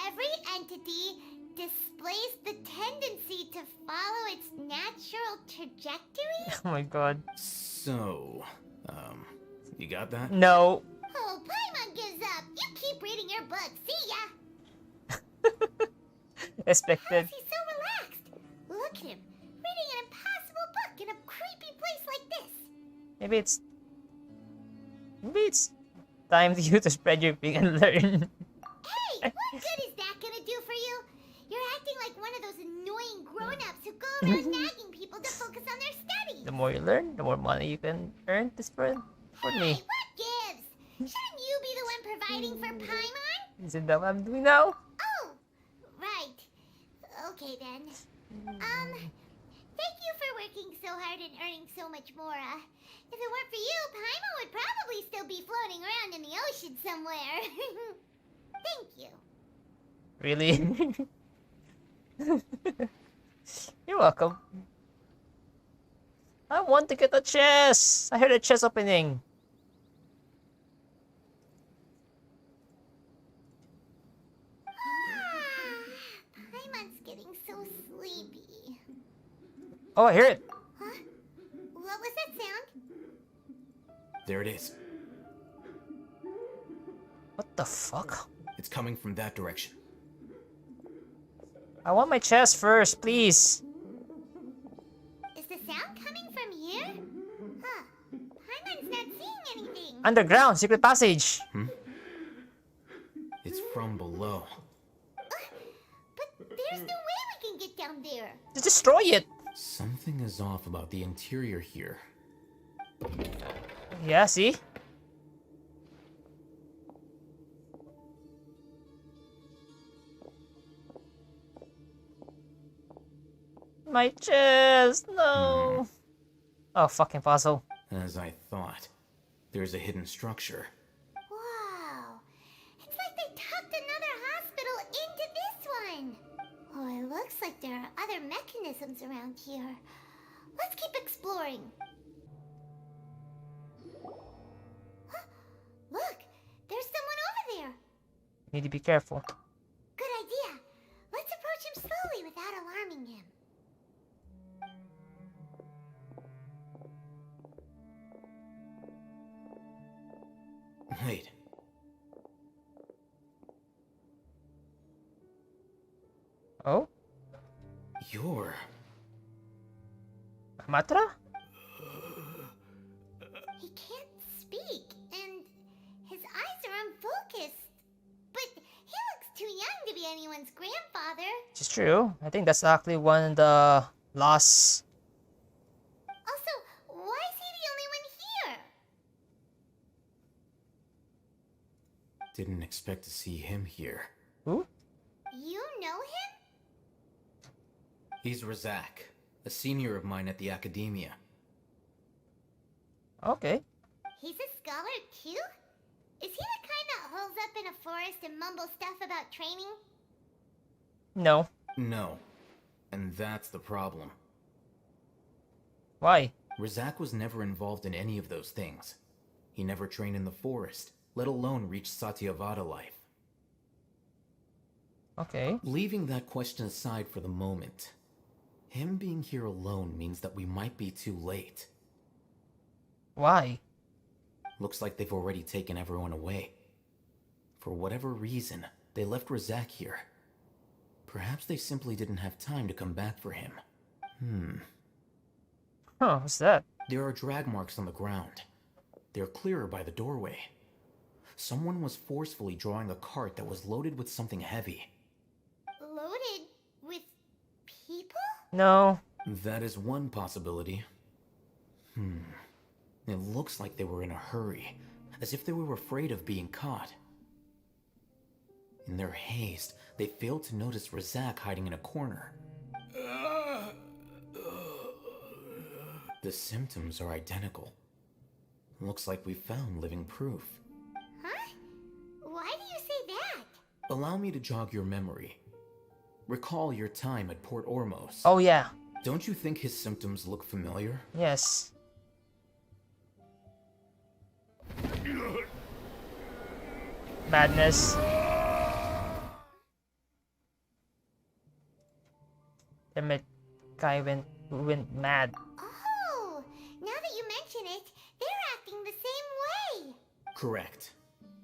every entity displays the tendency to follow its natural trajectory? Oh my god. So, you got that? No. Oh, Paimon gives up. You keep reading your book. See ya. Expected. He's so relaxed. Look at him, reading an impossible book in a creepy place like this. Maybe it's time for you to spread your wing and learn. Hey, what good is that gonna do for you? You're acting like one of those annoying grown-ups who go around nagging people to focus on their studies. The more you learn, the more money you can earn to spread for me. Hey, what gives? Shouldn't you be the one providing for Paimon? Isn't that what I'm doing now? Oh, right. Okay then. Thank you for working so hard and earning so much more. If it weren't for you, Paimon would probably still be floating around in the ocean somewhere. Thank you. Really? You're welcome. I want to get a chest. I heard a chest opening. Paimon's getting so sleepy. Oh, I hear it. Huh? What was that sound? There it is. What the fuck? It's coming from that direction. I want my chest first, please. Is the sound coming from here? Huh. Paimon's not seeing anything. Underground, secret passage. It's from below. But there's no way we can get down there. Just destroy it. Something is off about the interior here. Yeah, see? My chest, no. Oh, fucking puzzle. As I thought, there's a hidden structure. Wow. It's like they tucked another hospital into this one. Oh, it looks like there are other mechanisms around here. Let's keep exploring. Huh? Look, there's someone over there. Need to be careful. Good idea. Let's approach him slowly without alarming him. Wait. Oh? You're... Matra? be anyone's grandfather. Which is true. I think that's actually one of the lost. Also, why is he the only one here? Didn't expect to see him here. Who? You know him? He's Razak, a senior of mine at the academia. Okay. He's a scholar too? Is he the kind that holes up in a forest and mumbles stuff about training? No. No. And that's the problem. Why? Razak was never involved in any of those things. He never trained in the forest, let alone reach Satyavada life. Okay. Leaving that question aside for the moment, him being here alone means that we might be too late. Why? Looks like they've already taken everyone away. For whatever reason, they left Razak here. Perhaps they simply didn't have time to come back for him. Huh, what's that? There are drag marks on the ground. They're clearer by the doorway. Someone was forcefully drawing a cart that was loaded with something heavy. Loaded with people? No. That is one possibility. It looks like they were in a hurry, as if they were afraid of being caught. In their haste, they failed to notice Razak hiding in a corner. The symptoms are identical. Looks like we found living proof. Huh? Why do you say that? Allow me to jog your memory. Recall your time at Port Ormos. Oh yeah. Don't you think his symptoms look familiar? Yes. Madness. The guy went mad. Oh, now that you mention it, they're acting the same way. Correct.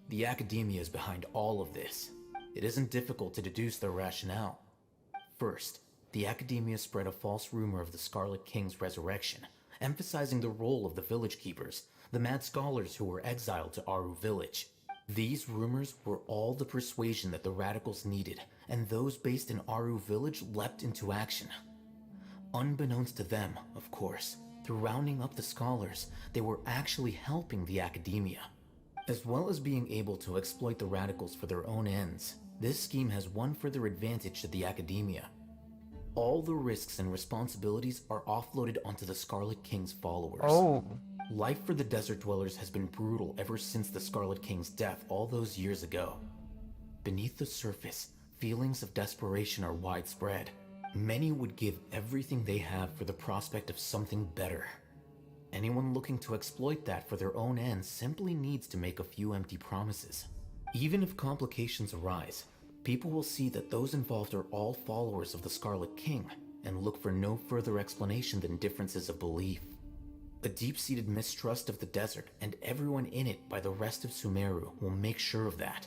The academia is behind all of this. It isn't difficult to deduce their rationale. First, the academia spread a false rumor of the Scarlet King's resurrection, emphasizing the role of the village keepers, the mad scholars who were exiled to Aru village. These rumors were all the persuasion that the radicals needed, and those based in Aru village leapt into action. Unbeknownst to them, of course, through rounding up the scholars, they were actually helping the academia. As well as being able to exploit the radicals for their own ends, this scheme has one further advantage to the academia. All the risks and responsibilities are offloaded onto the Scarlet King's followers. Oh. Life for the desert dwellers has been brutal ever since the Scarlet King's death all those years ago. Beneath the surface, feelings of desperation are widespread. Many would give everything they have for the prospect of something better. Anyone looking to exploit that for their own ends simply needs to make a few empty promises. Even if complications arise, people will see that those involved are all followers of the Scarlet King and look for no further explanation than differences of belief. A deep-seated mistrust of the desert and everyone in it by the rest of Sumeru will make sure of that.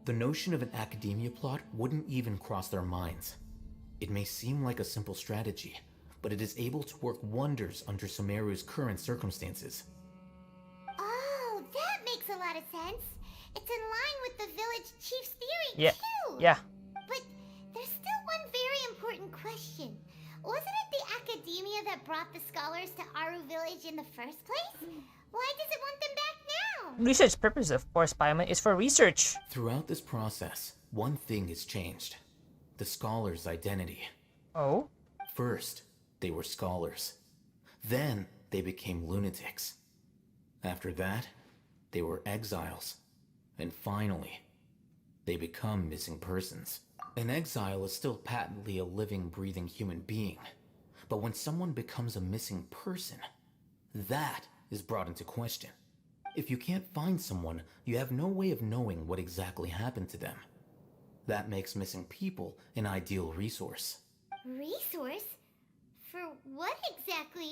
The notion of an academia plot wouldn't even cross their minds. It may seem like a simple strategy, but it is able to work wonders under Sumeru's current circumstances. Oh, that makes a lot of sense. It's in line with the village chief's theory, Yeah. too. Yeah. But there's still one very important question. Wasn't it the academia that brought the scholars to Aru village in the first place? Why does it want them back now? Research purpose, of course, Paimon, is for research. Throughout this process, one thing has changed. The scholars' identity. Oh? First, they were scholars. Then, they became lunatics. After that, they were exiles. And finally, they become missing persons. An exile is still patently a living, breathing human being. But when someone becomes a missing person, that is brought into question. If you can't find someone, you have no way of knowing what exactly happened to them. That makes missing people an ideal resource. Resource? For what exactly?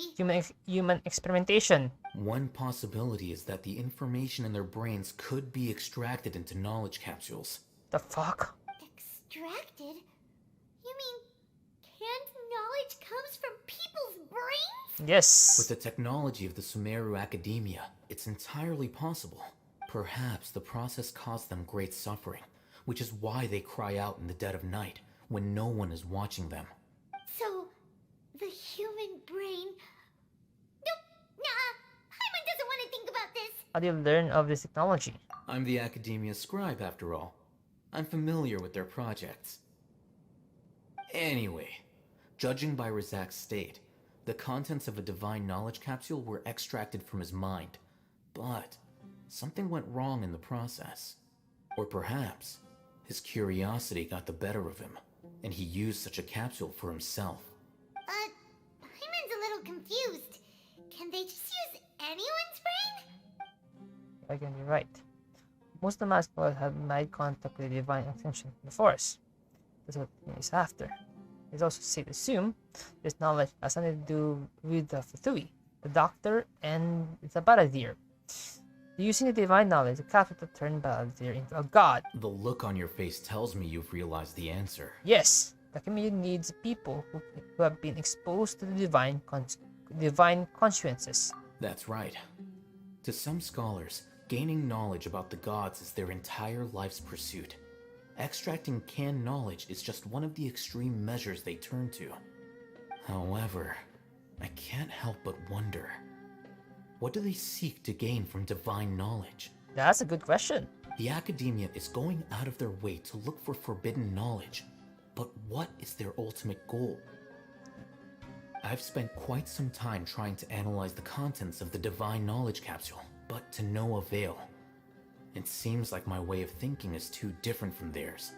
Human experimentation. One possibility is that the information in their brains could be extracted into knowledge capsules. The fuck? Extracted? You mean canned knowledge comes from people's brains? Yes. With the technology of the Sumeru Academia, it's entirely possible. Perhaps the process caused them great suffering, which is why they cry out in the dead of night when no one is watching them. So, the human brain... Nope, nah, Paimon doesn't want to think about this. How do you learn of this technology? I'm the Academia scribe, after all. I'm familiar with their projects. Anyway, judging by Razak's state, the contents of a divine knowledge capsule were extracted from his mind. But something went wrong in the process. Or perhaps his curiosity got the better of him, and he used such a capsule for himself. Paimon's a little confused. Can they just use anyone's brain? I can be right. Most of the mascots have made contact with the divine extension in the forest. That's what he is after. It's also safe to assume this knowledge has something to do with the Fatui, the doctor, and the Baradir. Using the divine knowledge, the capsule to turn Baradir into a god. The look on your face tells me you've realized the answer. Yes, the community needs people who have been exposed to the divine consciences. That's right. To some scholars, gaining knowledge about the gods is their entire life's pursuit. Extracting canned knowledge is just one of the extreme measures they turn to. However, I can't help but wonder, what do they seek to gain from divine knowledge? That's a good question. The Academia is going out of their way to look for forbidden knowledge, but what is their ultimate goal? I've spent quite some time trying to analyze the contents of the divine knowledge capsule, but to no avail. It seems like my way of thinking is too different from theirs.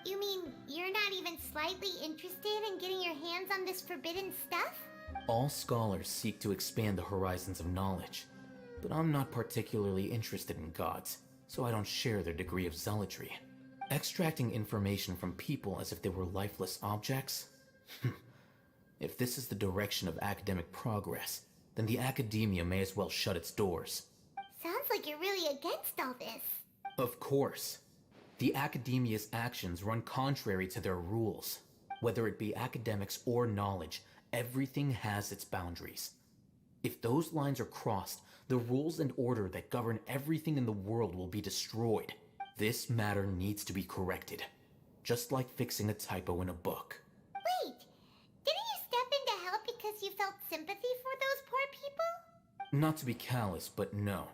You mean you're not even slightly interested in getting your hands on this forbidden stuff? All scholars seek to expand the horizons of knowledge, but I'm not particularly interested in gods, so I don't share their degree of zealotry. Extracting information from people as if they were lifeless objects? If this is the direction of academic progress, then the Academia may as well shut its doors. Sounds like you're really against all this. Of course. The Academia's actions run contrary to their rules. Whether it be academics or knowledge, everything has its boundaries. If those lines are crossed, the rules and order that govern everything in the world will be destroyed. This matter needs to be corrected, just like fixing a typo in a book. Wait, didn't you step in to help because you felt sympathy for those poor people? Not to be callous, but no.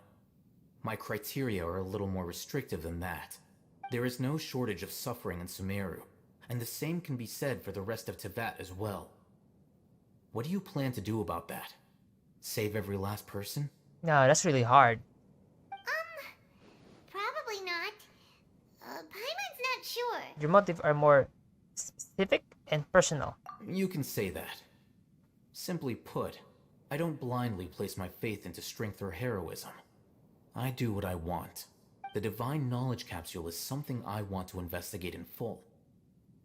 My criteria are a little more restrictive than that. There is no shortage of suffering in Sumeru, and the same can be said for the rest of Tibet as well. What do you plan to do about that? Save every last person? No, that's really hard. Probably not. Paimon's not sure. Your motives are more specific and personal. You can say that. Simply put, I don't blindly place my faith into strength or heroism. I do what I want. The divine knowledge capsule is something I want to investigate in full.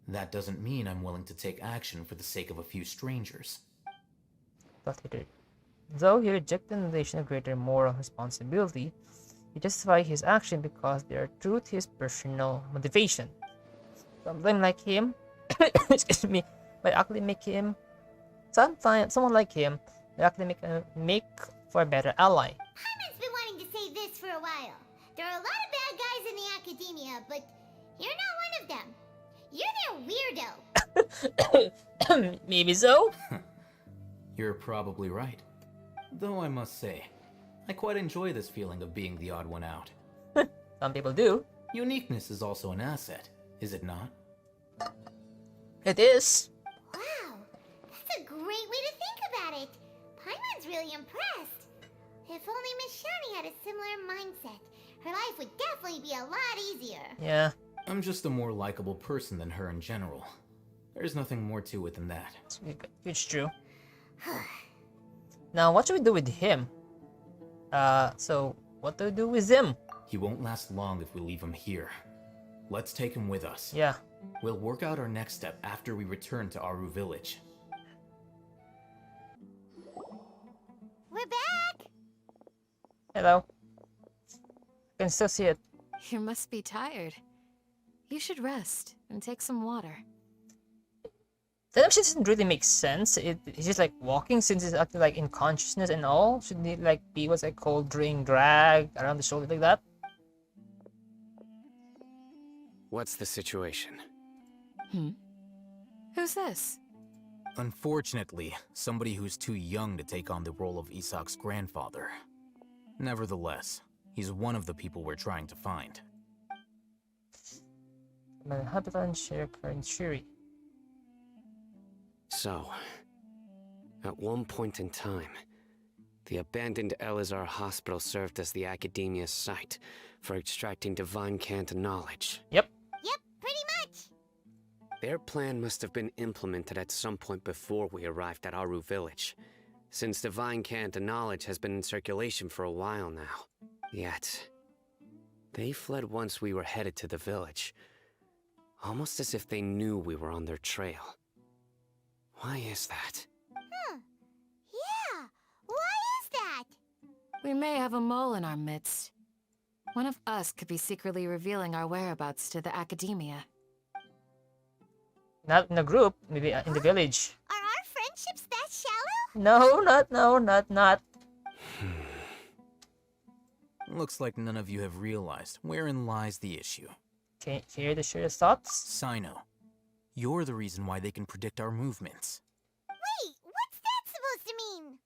That doesn't mean I'm willing to take action for the sake of a few strangers. But though he rejected the notion of greater moral responsibility, he justified his action because they are true to his personal motivation. Someone like him, excuse me, might actually make him. Someone like him might actually make for a better ally. Paimon's been wanting to say this for a while. There are a lot of bad guys in the Academia, but you're not one of them. You're their weirdo. Maybe so? You're probably right. Though I must say, I quite enjoy this feeling of being the odd one out. Some people do. Uniqueness is also an asset, is it not? It is. Wow, that's a great way to think about it. Paimon's really impressed. If only Miss Shani had a similar mindset, her life would definitely be a lot easier. Yeah. I'm just a more likable person than her in general. There's nothing more to it than that. It's true. Now, what should we do with him? So, what do we do with him? He won't last long if we leave him here. Let's take him with us. Yeah. We'll work out our next step after we return to Aru village. We're back! Hello. I can still see it. You must be tired. You should rest and take some water. That actually doesn't really make sense. It's just like walking since it's actually like in consciousness and all. Shouldn't it like be what's like called drag around the shoulder like that? What's the situation? Who's this? Unfortunately, somebody who's too young to take on the role of Isak's grandfather. Nevertheless, he's one of the people we're trying to find. Manhattan current Shiri. So, at one point in time, the abandoned Elazar Hospital served as the Academia's site for extracting divine cant knowledge. Yep. Yep, pretty much. Their plan must have been implemented at some point before we arrived at Aru Village, since divine cant knowledge has been in circulation for a while now. Yet, they fled once we were headed to the village, almost as if they knew we were on their trail. Why is that? Yeah, why is that? We may have a mole in our midst. One of us could be secretly revealing our whereabouts to the Academia. Not in a group, maybe in the village. Are our friendships that shallow? Not. Looks like none of you have realized wherein lies the issue. Can you hear the share thoughts? Sino, you're the reason why they can predict our movements. Wait, what's that supposed to mean?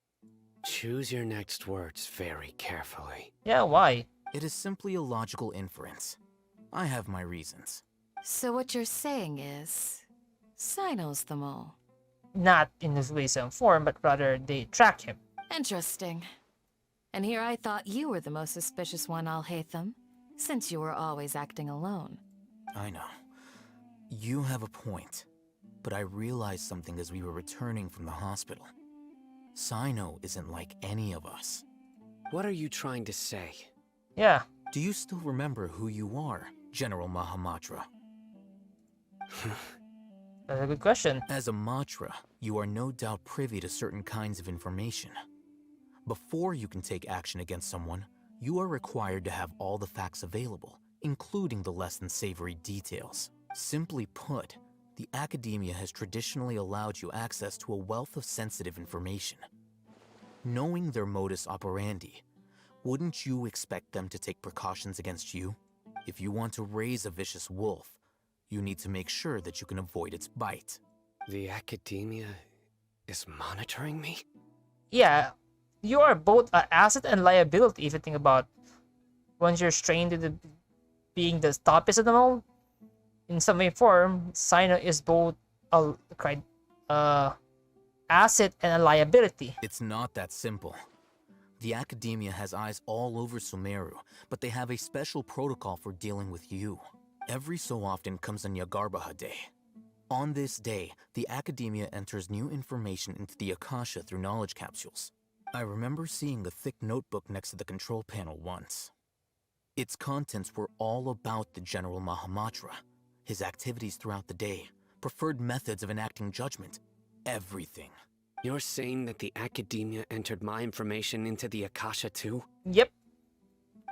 Choose your next words very carefully. Yeah, why? It is simply a logical inference. I have my reasons. So what you're saying is, Sino's the mole. Not in his way, some form, but rather they track him. Interesting. And here I thought you were the most suspicious one, Al-Haytham, since you were always acting alone. I know. You have a point. But I realized something as we were returning from the hospital. Sino isn't like any of us. What are you trying to say? Yeah. Do you still remember who you are, General Mahamatra? That's a good question. As a Matra, you are no doubt privy to certain kinds of information. Before you can take action against someone, you are required to have all the facts available, including the less than savory details. Simply put, the Academia has traditionally allowed you access to a wealth of sensitive information. Knowing their modus operandi, wouldn't you expect them to take precautions against you? If you want to raise a vicious wolf, you need to make sure that you can avoid its bite. The Academia is monitoring me? Yeah, you are both an asset and liability if you think about once you're strained to being the topest of them all. In some way form, Sino is both a asset and a liability. It's not that simple. The Academia has eyes all over Sumeru, but they have a special protocol for dealing with you. Every so often comes a Nyagarbaha Day. On this day, the Academia enters new information into the Akasha through knowledge capsules. I remember seeing a thick notebook next to the control panel once. Its contents were all about the General Mahamatra, his activities throughout the day, preferred methods of enacting judgment, everything. You're saying that the Academia entered my information into the Akasha too? Yep.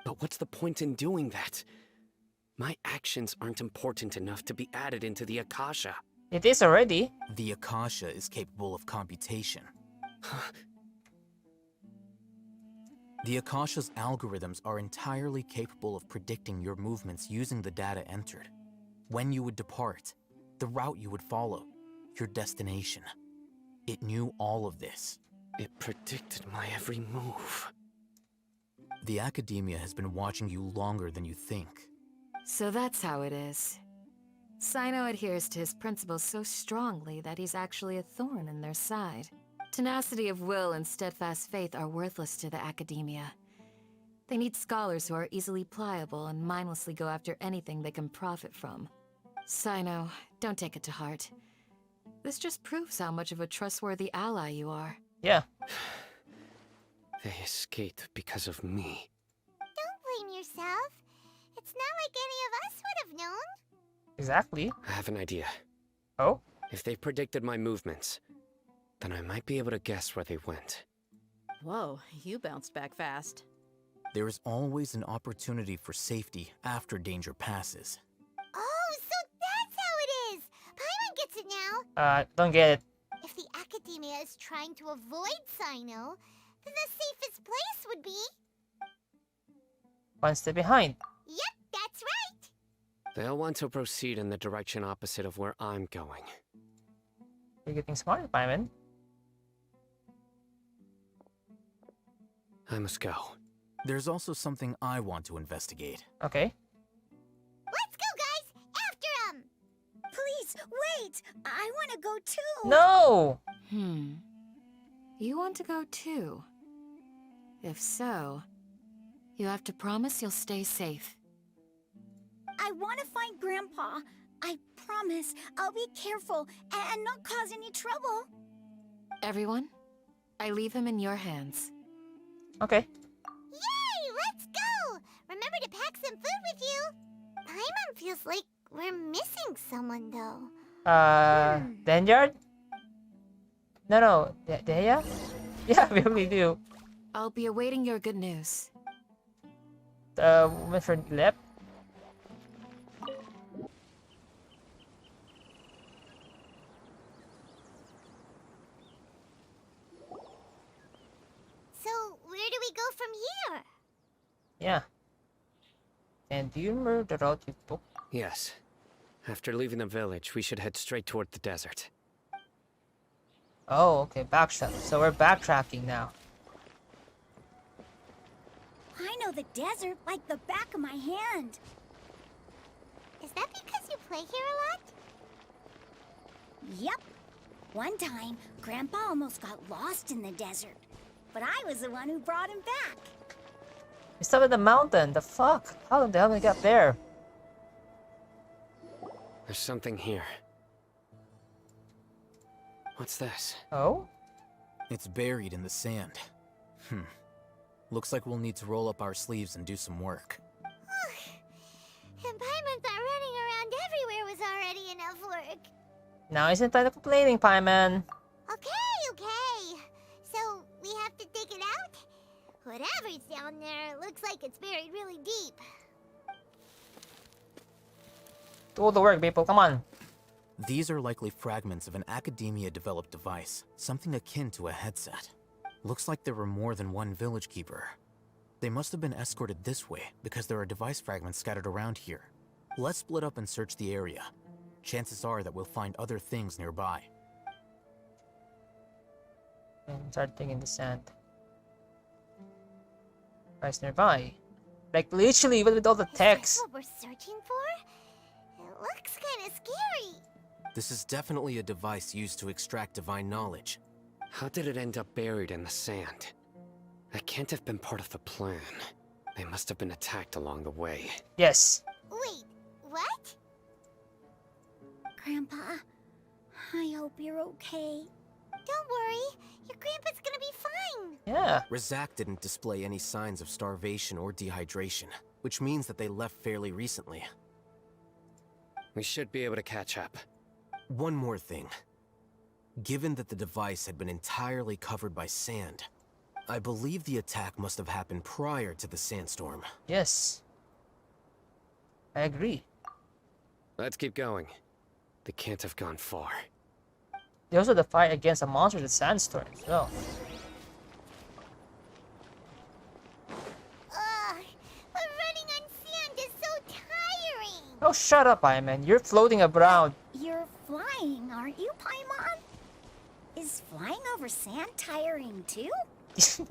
But what's the point in doing that? My actions aren't important enough to be added into the Akasha. It is already. The Akasha is capable of computation. The Akasha's algorithms are entirely capable of predicting your movements using the data entered. When you would depart, the route you would follow, your destination. It knew all of this. It predicted my every move. The Academia has been watching you longer than you think. So that's how it is. Sino adheres to his principles so strongly that he's actually a thorn in their side. Tenacity of will and steadfast faith are worthless to the Academia. They need scholars who are easily pliable and mindlessly go after anything they can profit from. Sino, don't take it to heart. This just proves how much of a trustworthy ally you are. Yeah. They escaped because of me. Don't blame yourself. It's not like any of us would have known. Exactly. I have an idea. Oh? If they predicted my movements, then I might be able to guess where they went. Whoa, you bounced back fast. There is always an opportunity for safety after danger passes. Oh, so that's how it is! Paimon gets it now! Don't get it. If the Academia is trying to avoid Sino, then the safest place would be... One step behind. Yep, that's right! They'll want to proceed in the direction opposite of where I'm going. You're getting smarter, Paimon. I must go. There's also something I want to investigate. Okay. Let's go, guys! After him! Please, wait! I want to go too! No! You want to go too? If so, you have to promise you'll stay safe. I want to find Grandpa. I promise I'll be careful and not cause any trouble. Everyone, I leave him in your hands. Okay. Yay! Let's go! Remember to pack some food with you. Paimon feels like we're missing someone, though. Denyard? No, Deya? Yeah, we really do. I'll be awaiting your good news. The woman from the left? So, where do we go from here? Yeah. And do you remember the route you took? Yes. After leaving the village, we should head straight toward the desert. Oh, okay, backtrack. So we're backtracking now. I know the desert like the back of my hand. Is that because you play here a lot? Yep. One time, Grandpa almost got lost in the desert. But I was the one who brought him back. We stopped at the mountain. The fuck? How the hell did we get there? There's something here. What's this? Oh? It's buried in the sand. Looks like we'll need to roll up our sleeves and do some work. And Paimon thought running around everywhere was already enough work. Now isn't that complaining, Paimon? Okay. So, we have to dig it out? Whatever's down there looks like it's buried really deep. Do the work, people. Come on. These are likely fragments of an Academia-developed device, something akin to a headset. Looks like there were more than one village keeper. They must have been escorted this way because there are device fragments scattered around here. Let's split up and search the area. Chances are that we'll find other things nearby. And start digging the sand. Right nearby. Like literally with all the text. Is that what we're searching for? It looks kind of scary. This is definitely a device used to extract divine knowledge. How did it end up buried in the sand? That can't have been part of the plan. They must have been attacked along the way. Yes. Wait, what? Grandpa, I hope you're okay. Don't worry, your grandpa's gonna be fine. Yeah. Razak didn't display any signs of starvation or dehydration, which means that they left fairly recently. We should be able to catch up. One more thing. Given that the device had been entirely covered by sand, I believe the attack must have happened prior to the sandstorm. Yes. I agree. Let's keep going. They can't have gone far. They also the fight against a monster with sandstorm as well. But running on sand is so tiring. Oh, shut up, Paimon. You're floating around. You're flying, aren't you, Paimon? Is flying over sand tiring too? Of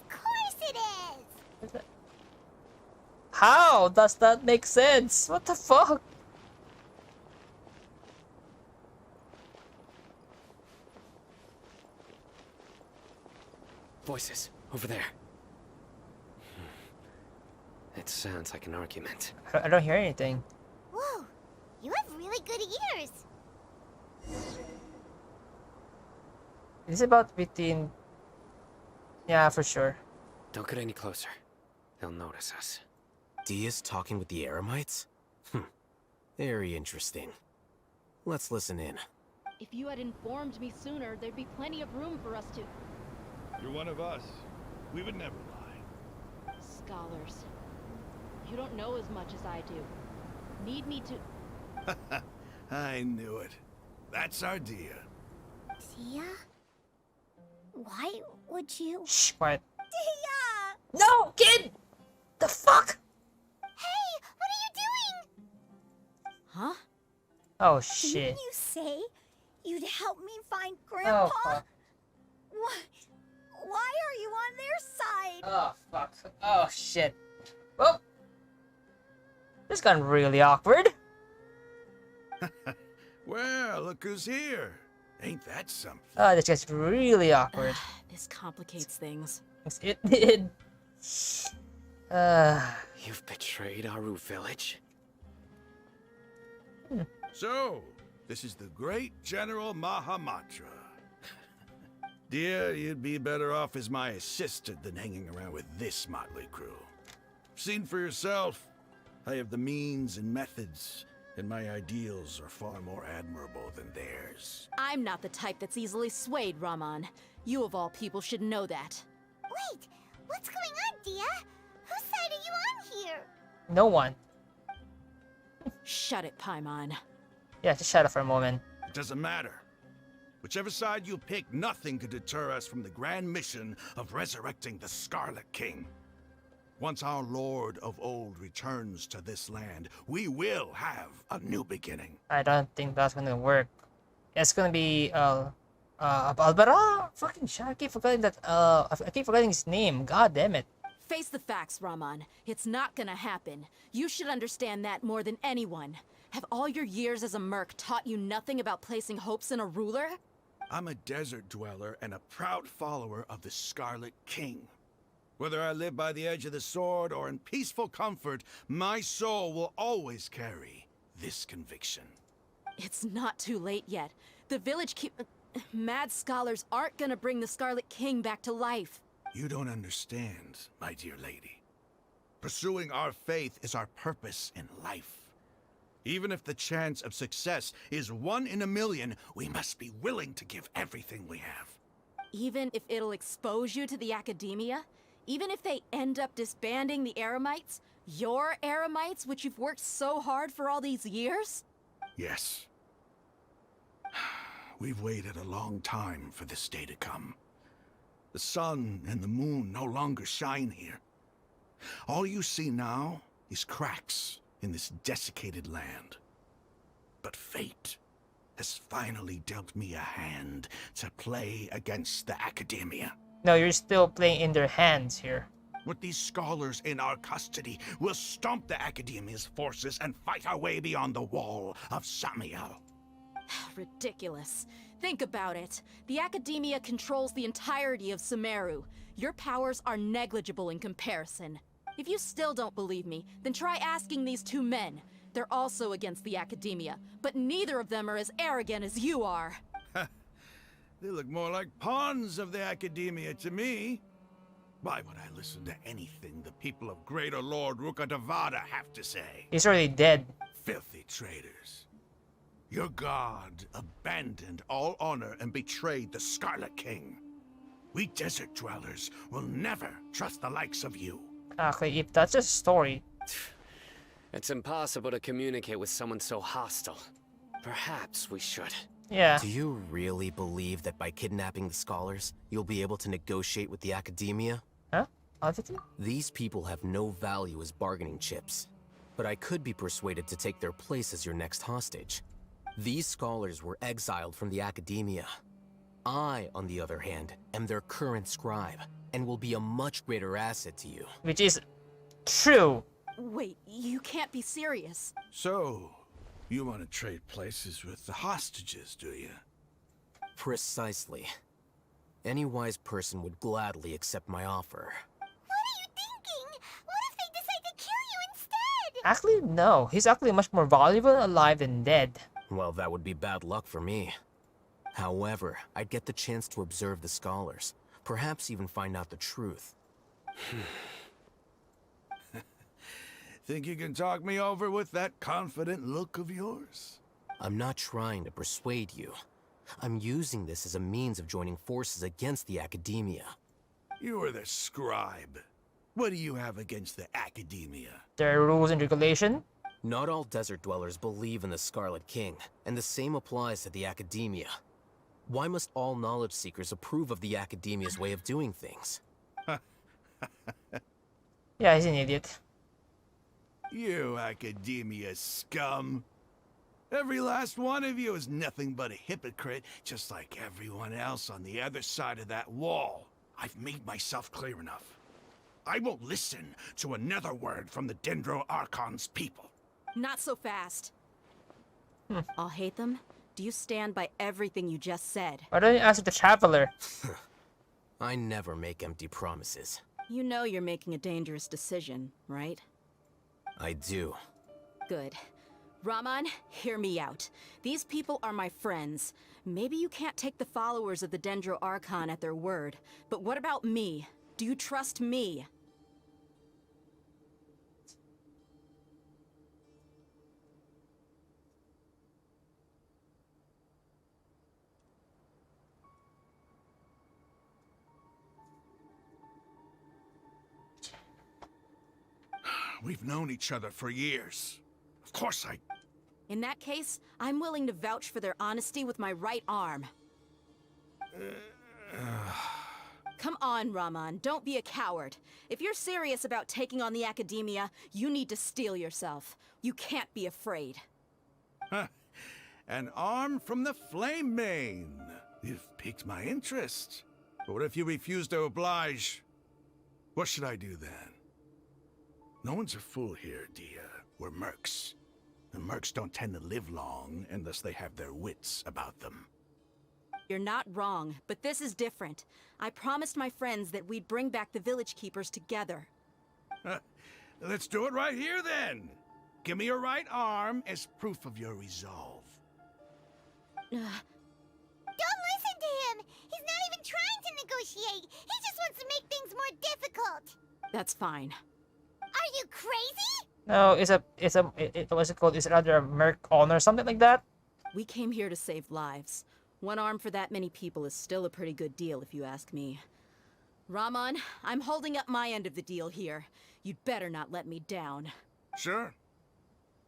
course it is. How does that make sense? What the fuck? Voices, over there. It sounds like an argument. I don't hear anything. Whoa, you have really good ears. Is it about between... Yeah, for sure. Don't get any closer. They'll notice us. Dia's talking with the Eremites? Very interesting. Let's listen in. If you had informed me sooner, there'd be plenty of room for us to... You're one of us. We would never lie. Scholars. You don't know as much as I do. Need me to... I knew it. That's our Dia. Dia? Why would you? Shh, quiet. Dia! No, kid! The fuck? Hey, what are Oh shit. Didn't you say you'd help me find Grandpa? Oh fuck. What? Why are you on their side? Oh fuck. Oh shit. Well, this got really awkward. Well, look who's here. Ain't that something? Oh, this gets really awkward. This complicates things. Yes, it did. You've betrayed Aru village? So, this is the great General Mahamatra. Dear, you'd be better off as my assistant than hanging around with this motley crew. Seen for yourself, I have the means and methods, and my ideals are far more admirable than theirs. I'm not the type that's easily swayed, Raman. You of all people should know that. Wait, what's going on, Dia? Whose side are you on here? No one. Shut it, Paimon. Yeah, just shut up for a moment. It doesn't matter. Whichever side you pick, nothing could deter us from the grand mission of resurrecting the Scarlet King. Once our Lord of Old returns to this land, we will have a new beginning. I don't think that's gonna work. It's gonna be Albara? Fucking shit, I keep forgetting that I keep forgetting his name. God damn it. Face the facts, Raman. It's not gonna happen. You should understand that more than anyone. Have all your years as a merc taught you nothing about placing hopes in a ruler? I'm a desert dweller and a proud follower of the Scarlet King. Whether I live by the edge of the sword or in peaceful comfort, my soul will always carry this conviction. It's not too late yet. The village mad scholars aren't gonna bring the Scarlet King back to life. You don't understand, my dear lady. Pursuing our faith is our purpose in life. Even if the chance of success is 1 in a million, we must be willing to give everything we have. Even if it'll expose you to the academia? Even if they end up disbanding the Eremites? Your Eremites, which you've worked so hard for all these years? Yes. We've waited a long time for this day to come. The sun and the moon no longer shine here. All you see now is cracks in this desiccated land. But fate has finally dealt me a hand to play against the academia. No, you're still playing in their hands here. With these scholars in our custody, we'll stomp the academia's forces and fight our way beyond the wall of Samiel. Ridiculous. Think about it. The academia controls the entirety of Sumeru. Your powers are negligible in comparison. If you still don't believe me, then try asking these 2 men. They're also against the academia, but neither of them are as arrogant as you are. They look more like pawns of the academia to me. Why would I listen to anything the people of Greater Lord Rukkhadevata have to say? He's already dead. Filthy traitors. Your god abandoned all honor and betrayed the Scarlet King. We desert dwellers will never trust the likes of you. Okay, if that's a story. It's impossible to communicate with someone so hostile. Perhaps we should. Yeah. Do you really believe that by kidnapping the scholars, you'll be able to negotiate with the academia? Huh? Obviously? These people have no value as bargaining chips. But I could be persuaded to take their place as your next hostage. These scholars were exiled from the academia. I, on the other hand, am their current scribe, and will be a much greater asset to you. Which is true. Wait, you can't be serious. So, you want to trade places with the hostages, do you? Precisely. Any wise person would gladly accept my offer. What are you thinking? What if they decide to kill you instead? Actually, no. He's actually much more valuable alive than dead. Well, that would be bad luck for me. However, I'd get the chance to observe the scholars. Perhaps even find out the truth. Think you can talk me over with that confident look of yours? I'm not trying to persuade you. I'm using this as a means of joining forces against the academia. You are the scribe. What do you have against the academia? There are rules and regulation. Not all desert dwellers believe in the Scarlet King, and the same applies to the academia. Why must all knowledge seekers approve of the academia's way of doing things? Yeah, he's an idiot. You academia scum. Every last one of you is nothing but a hypocrite, just like everyone else on the other side of that wall. I've made myself clear enough. I won't listen to another word from the Dendro Archon's people. Not so fast. I'll hate them. Do you stand by everything you just said? Why don't you ask the Traveler? I never make empty promises. You know you're making a dangerous decision, right? I do. Good. Raman, hear me out. These people are my friends. Maybe you can't take the followers of the Dendro Archon at their word, but what about me? Do you trust me? We've known each other for years. Of course I... In that case, I'm willing to vouch for their honesty with my right arm. Come on, Raman, don't be a coward. If you're serious about taking on the Academia, you need to steel yourself. You can't be afraid. An arm from the Flame Mane. You've piqued my interest. But what if you refuse to oblige? What should I do then? No one's a fool here, Dia. We're mercs. And mercs don't tend to live long unless they have their wits about them. You're not wrong, but this is different. I promised my friends that we'd bring back the village keepers together. Let's do it right here then. Give me your right arm as proof of your resolve. Don't listen to him! He's not even trying to negotiate! He just wants to make things more difficult! That's fine. Are you crazy? No, what's it called? Is it rather a merc honor or something like that? We came here to save lives. One arm for that many people is still a pretty good deal, if you ask me. Raman, I'm holding up my end of the deal here. You'd better not let me down. Sure.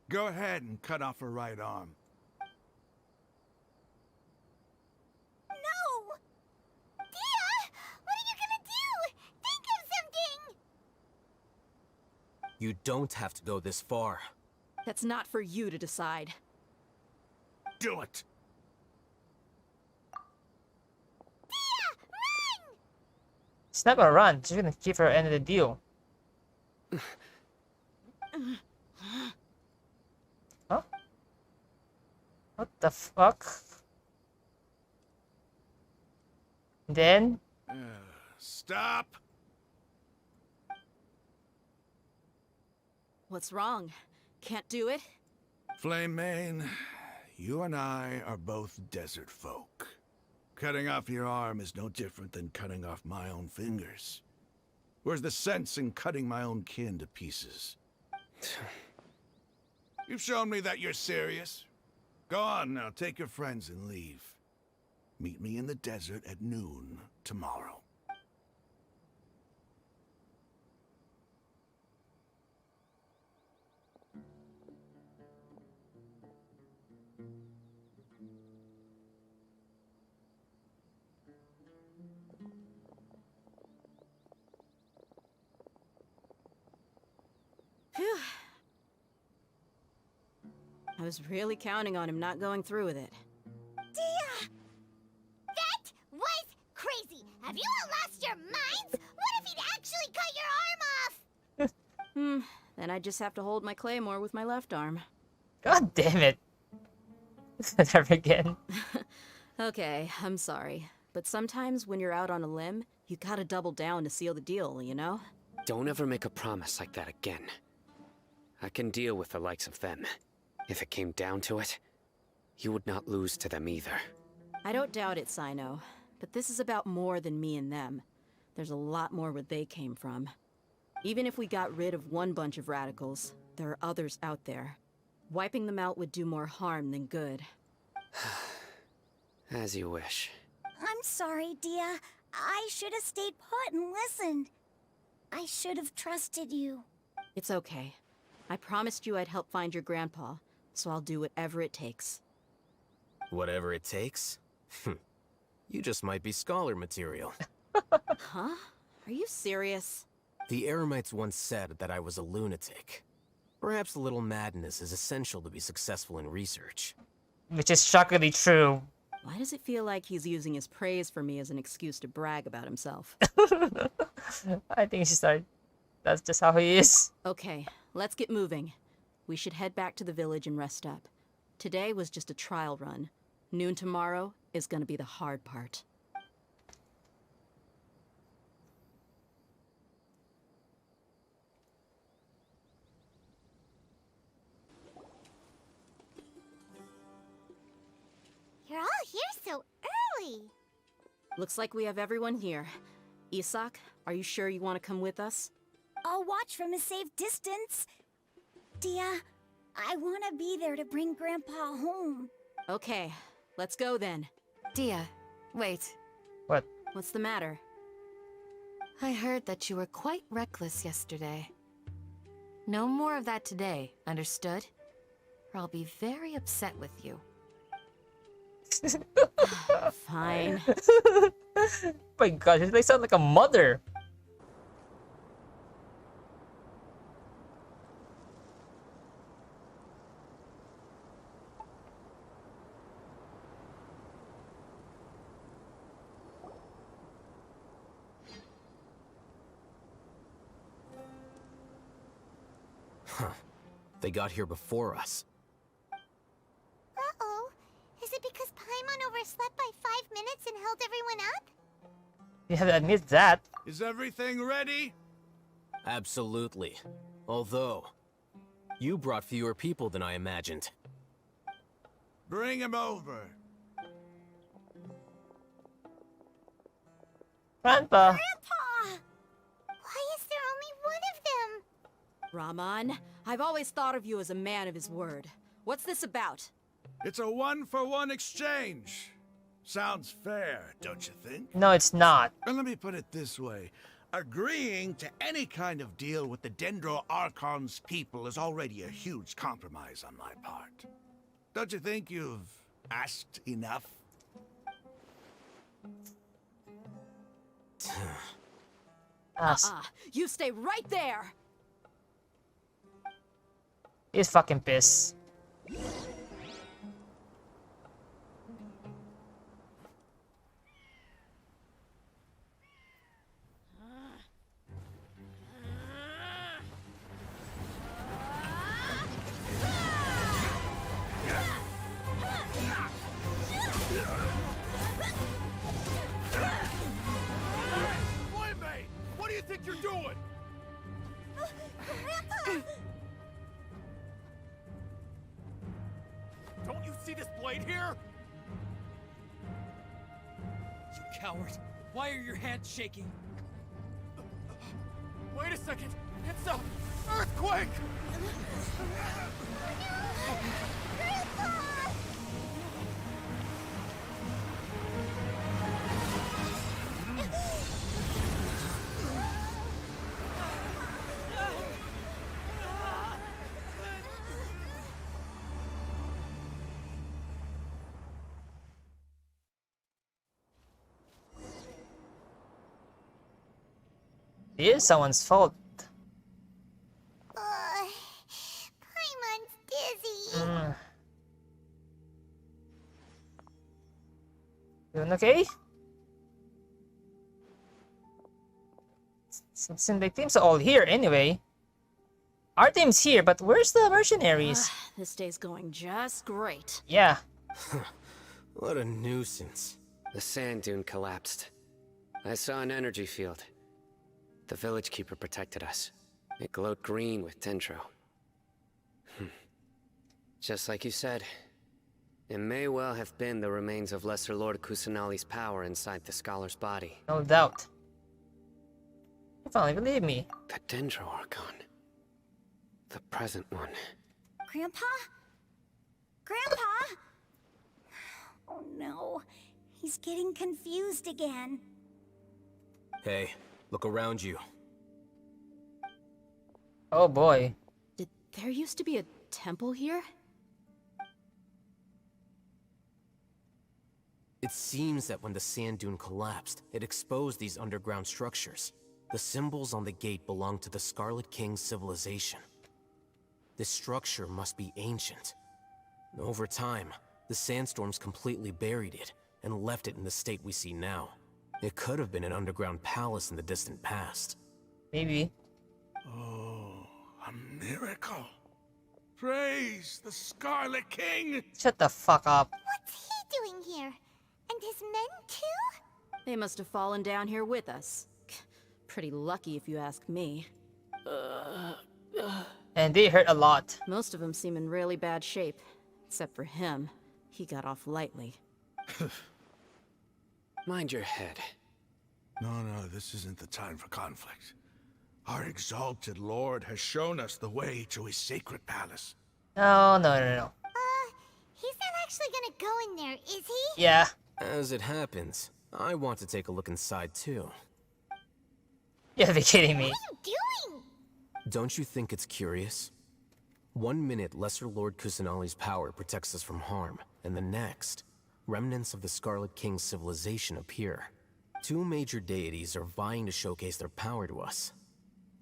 Go ahead and cut off her right arm. No! Dia! What are you gonna do? Think of something! You don't have to go this far. That's not for you to decide. Do it! She's not gonna run. She's gonna keep her end of the deal. Huh? What the fuck? Then? Stop! What's wrong? Can't do it? Flame Mane, you and I are both desert folk. Cutting off your arm is no different than cutting off my own fingers. Where's the sense in cutting my own kin to pieces? You've shown me that you're serious. Go on now, take your friends and leave. Meet me in the desert at noon tomorrow. Phew. I was really counting on him not going through with it. Dia! That was crazy! Have you all lost your minds? What if he'd actually cut your arm off? Then I just have to hold my claymore with my left arm. God damn it. Never again. Okay, I'm sorry. But sometimes when you're out on a limb, you gotta double down to seal the deal, you know? Don't ever make a promise like that again. I can deal with the likes of them. If it came down to it, you would not lose to them either. I don't doubt it, Sino. But this is about more than me and them. There's a lot more where they came from. Even if we got rid of one bunch of radicals, there are others out there. Wiping them out would do more harm than good. As you wish. I'm sorry, Dia. I should have stayed put and listened. I should have trusted you. It's okay. I promised you I'd help find your grandpa, so I'll do whatever it takes. Whatever it takes? You just might be scholar material. Huh? Are you serious? The Eremites once said that I was a lunatic. Perhaps a little madness is essential to be successful in research. Which is shockingly true. Why does it feel like he's using his praise for me as an excuse to brag about himself? I think that's just how he is. Okay, let's get moving. We should head back to the village and rest up. Today was just a trial run. Noon tomorrow is gonna be the hard part. You're all here so early. Looks like we have everyone here. Isak, are you sure you want to come with us? I'll watch from a safe distance. Dia, I want to be there to bring Grandpa home. Okay, let's go then. Dia, wait. What? What's the matter? I heard that you were quite reckless yesterday. No more of that today, understood? Or I'll be very upset with you. Fine. My gosh, they sound like a mother. Huh. They got here before us. Uh-oh. Is it because Paimon overslept by 5 minutes and held everyone up? You have to admit that. Is everything ready? Absolutely. Although, you brought fewer people than I imagined. Bring him over. Grandpa! Grandpa! Why is there only one of them? Rahman, I've always thought of you as a man of his word. What's this about? It's a one-for-one exchange. Sounds fair, don't you think? No, it's not. And let me put it this way. Agreeing to any kind of deal with the Dendro Archon's people is already a huge compromise on my part. Don't you think you've asked enough? You stay right there! He's fucking pissed. Wait, mate! What do you think you're doing? Grandpa! Don't you see this blade here? You coward! Why are your hands shaking? Wait a second! It's a earthquake! It is someone's fault. Paimon's dizzy. Doing okay? Since the teams are all here anyway. Our team's here, but where's the mercenaries? This day's going just great. Yeah. What a nuisance. The sand dune collapsed. I saw an energy field. The village keeper protected us. It glowed green with dendro. Just like you said, it may well have been the remains of Lesser Lord Kusanali's power inside the scholar's body. No doubt. You finally believe me. The Dendro Archon. The present one. Grandpa? Grandpa? Oh no. He's getting confused again. Hey, look around you. Oh boy. Did there used to be a temple here? It seems that when the sand dune collapsed, it exposed these underground structures. The symbols on the gate belong to the Scarlet King's civilization. This structure must be ancient. Over time, the sandstorms completely buried it and left it in the state we see now. It could have been an underground palace in the distant past. Maybe. Oh, a miracle. Praise the Scarlet King! Shut the fuck up. What's he doing here? And his men too? They must have fallen down here with us. Pretty lucky if you ask me. And they hurt a lot. Most of them seem in really bad shape. Except for him. He got off lightly. Mind your head. No, this isn't the time for conflict. Our exalted lord has shown us the way to his sacred palace. No. He's not actually gonna go in there, is he? Yeah. As it happens, I want to take a look inside too. You gotta be kidding me. What are you doing? Don't you think it's curious? 1 minute, Lesser Lord Kusanali's power protects us from harm, and the next, remnants of the Scarlet King's civilization appear. 2 major deities are vying to showcase their power to us.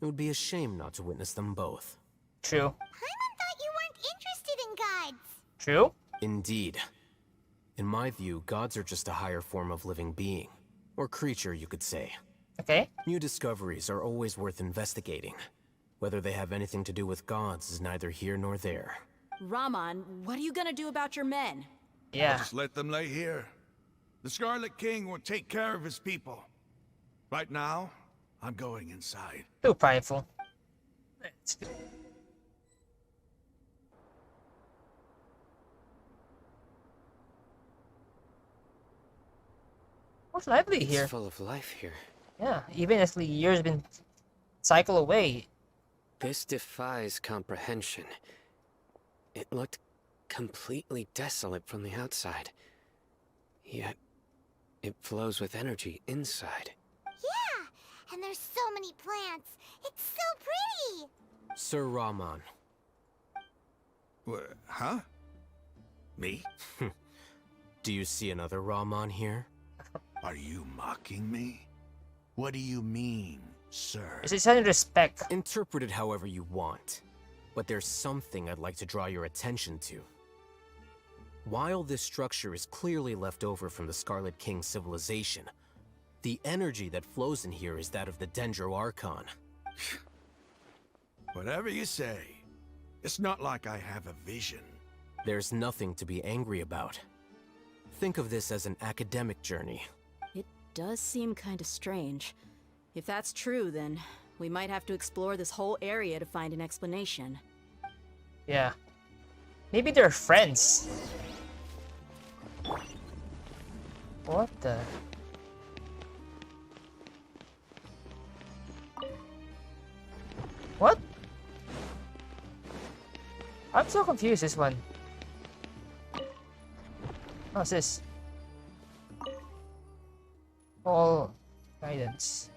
It would be a shame not to witness them both. True. Paimon thought you weren't interested in gods. True? Indeed. In my view, gods are just a higher form of living being. Or creature, you could say. Okay. New discoveries are always worth investigating. Whether they have anything to do with gods is neither here nor there. Raman, what are you gonna do about your men? Yeah. Just let them lay here. The Scarlet King will take care of his people. Right now, I'm going inside. Too prideful. Let's go. What's lively here? It's full of life here. Yeah, even as the years been cycle away. This defies comprehension. It looked completely desolate from the outside. Yet, it flows with energy inside. Yeah, and there's so many plants. It's so pretty. Sir Raman. Huh? Me? Do you see another Raman here? Are you mocking me? What do you mean, sir? Is it any respect? Interpret it however you want. But there's something I'd like to draw your attention to. While this structure is clearly left over from the Scarlet King's civilization, the energy that flows in here is that of the Dendro Archon. Whatever you say. It's not like I have a vision. There's nothing to be angry about. Think of this as an academic journey. It does seem kinda strange. If that's true, then we might have to explore this whole area to find an explanation. Yeah. Maybe they're friends. What the? What? I'm so confused, this one. What's this? All guidance.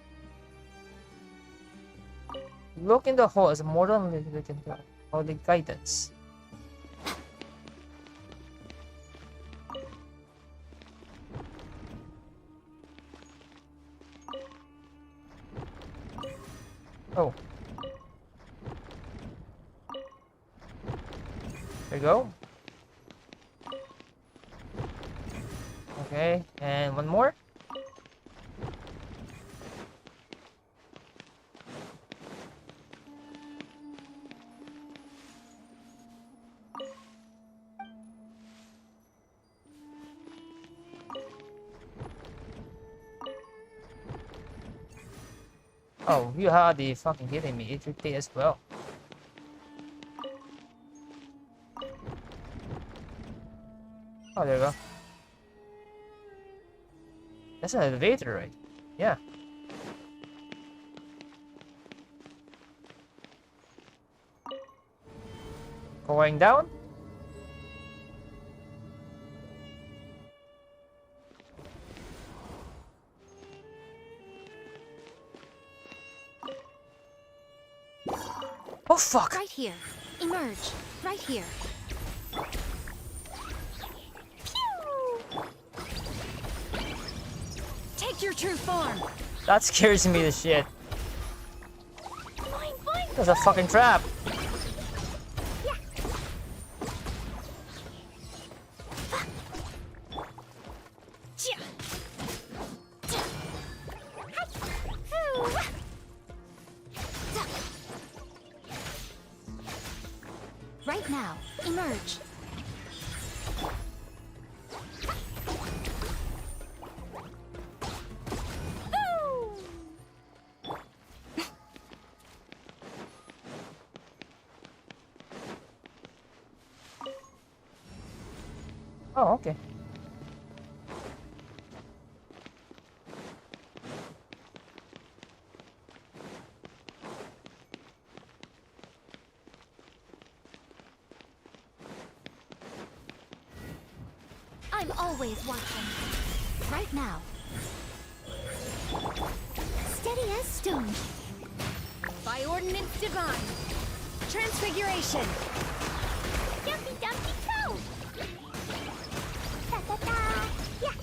Look in the hole as more than we can tell. All the guidance. Oh. There you go. Okay, and one more. Oh, you are the fucking kidding me. It would as well. Oh, there you go. That's an elevator, right? Yeah. Going down? Oh fuck! Right here. Emerge. Right here. Take your true form. That scares me to shit. Fine, fine. That's a fucking trap. Right now. Emerge. Oh, okay. I'm always watching. Right now. Steady as stone. By ordinance divine. Transfiguration. Dumpy dumpy toe! Da da da! Yeah!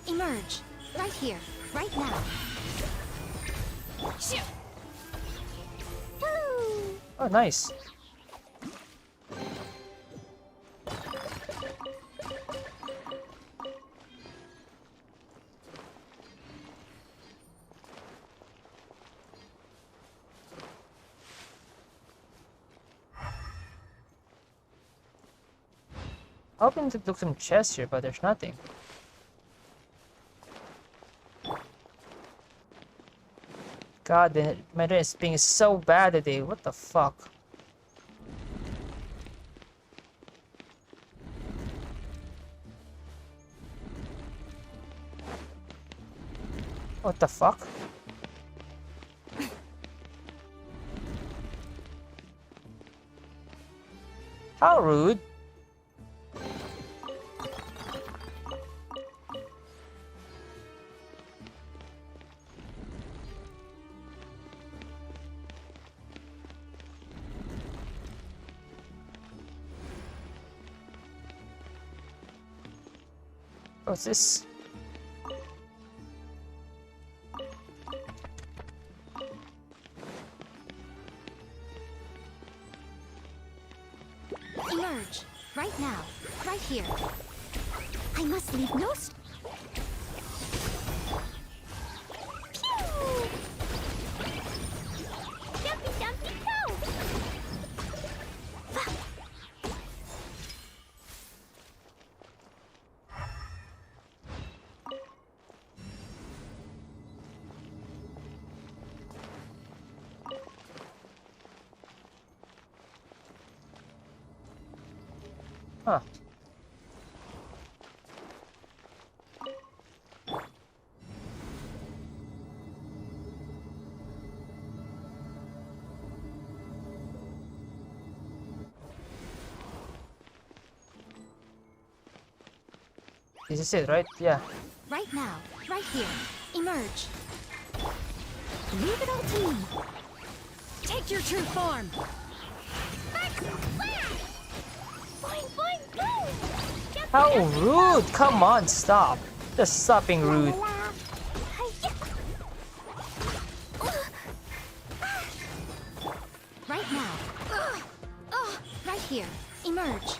Emerge. Right here. Right now. Shoo! Woo! Oh, nice. Hoping to look some chests here, but there's nothing. God, my internet is being so bad today. What the fuck? What the fuck? How rude. What's this? Emerge. Right now. Right here. I must leave no Dumpy dumpy toe! Huh. This is it, right? Yeah. Right now. Right here. Emerge. Leave it all to me. Take your true form. Boing boing boom! How rude! Come on, stop. Just stop being rude. Right now. Right here. Emerge.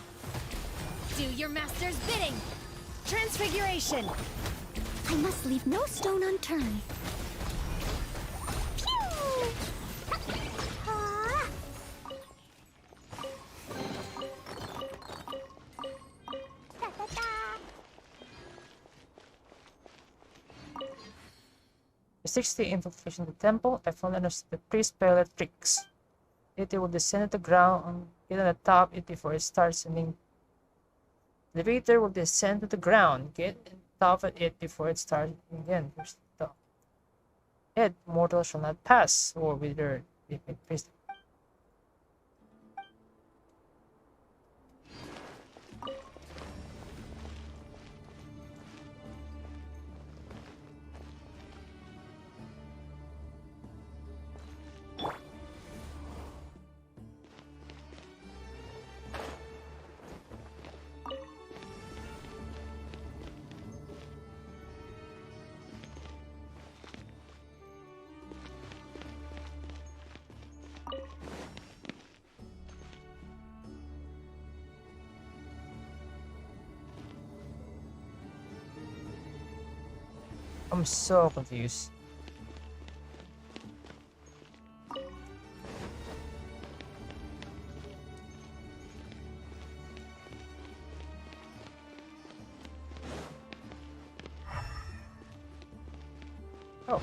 Do your master's bidding. Transfiguration. I must leave no stone unturned. Restricts the infiltration of the temple. I found the priest pilot tricks. It will descend to the ground, get on the top it before it starts sending. The elevator will descend to the ground. Get on top of it before it starts again. Here's the top. It mortal shall not pass, or wither if it priest. I'm so confused. Oh.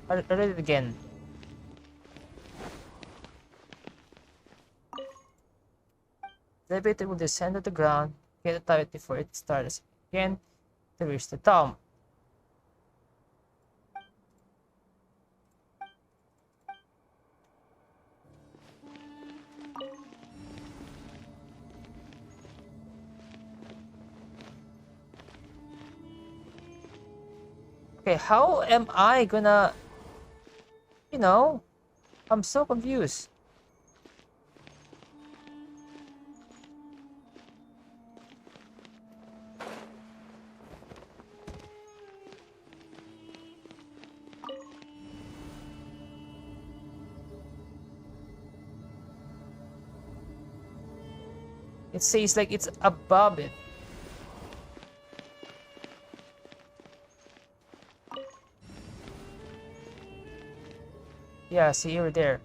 I read it again. The elevator will descend to the ground, get a target before it starts again to reach the tomb. Okay, how am I gonna, you know, I'm so confused. It says like it's above it. Yeah, see, you're there.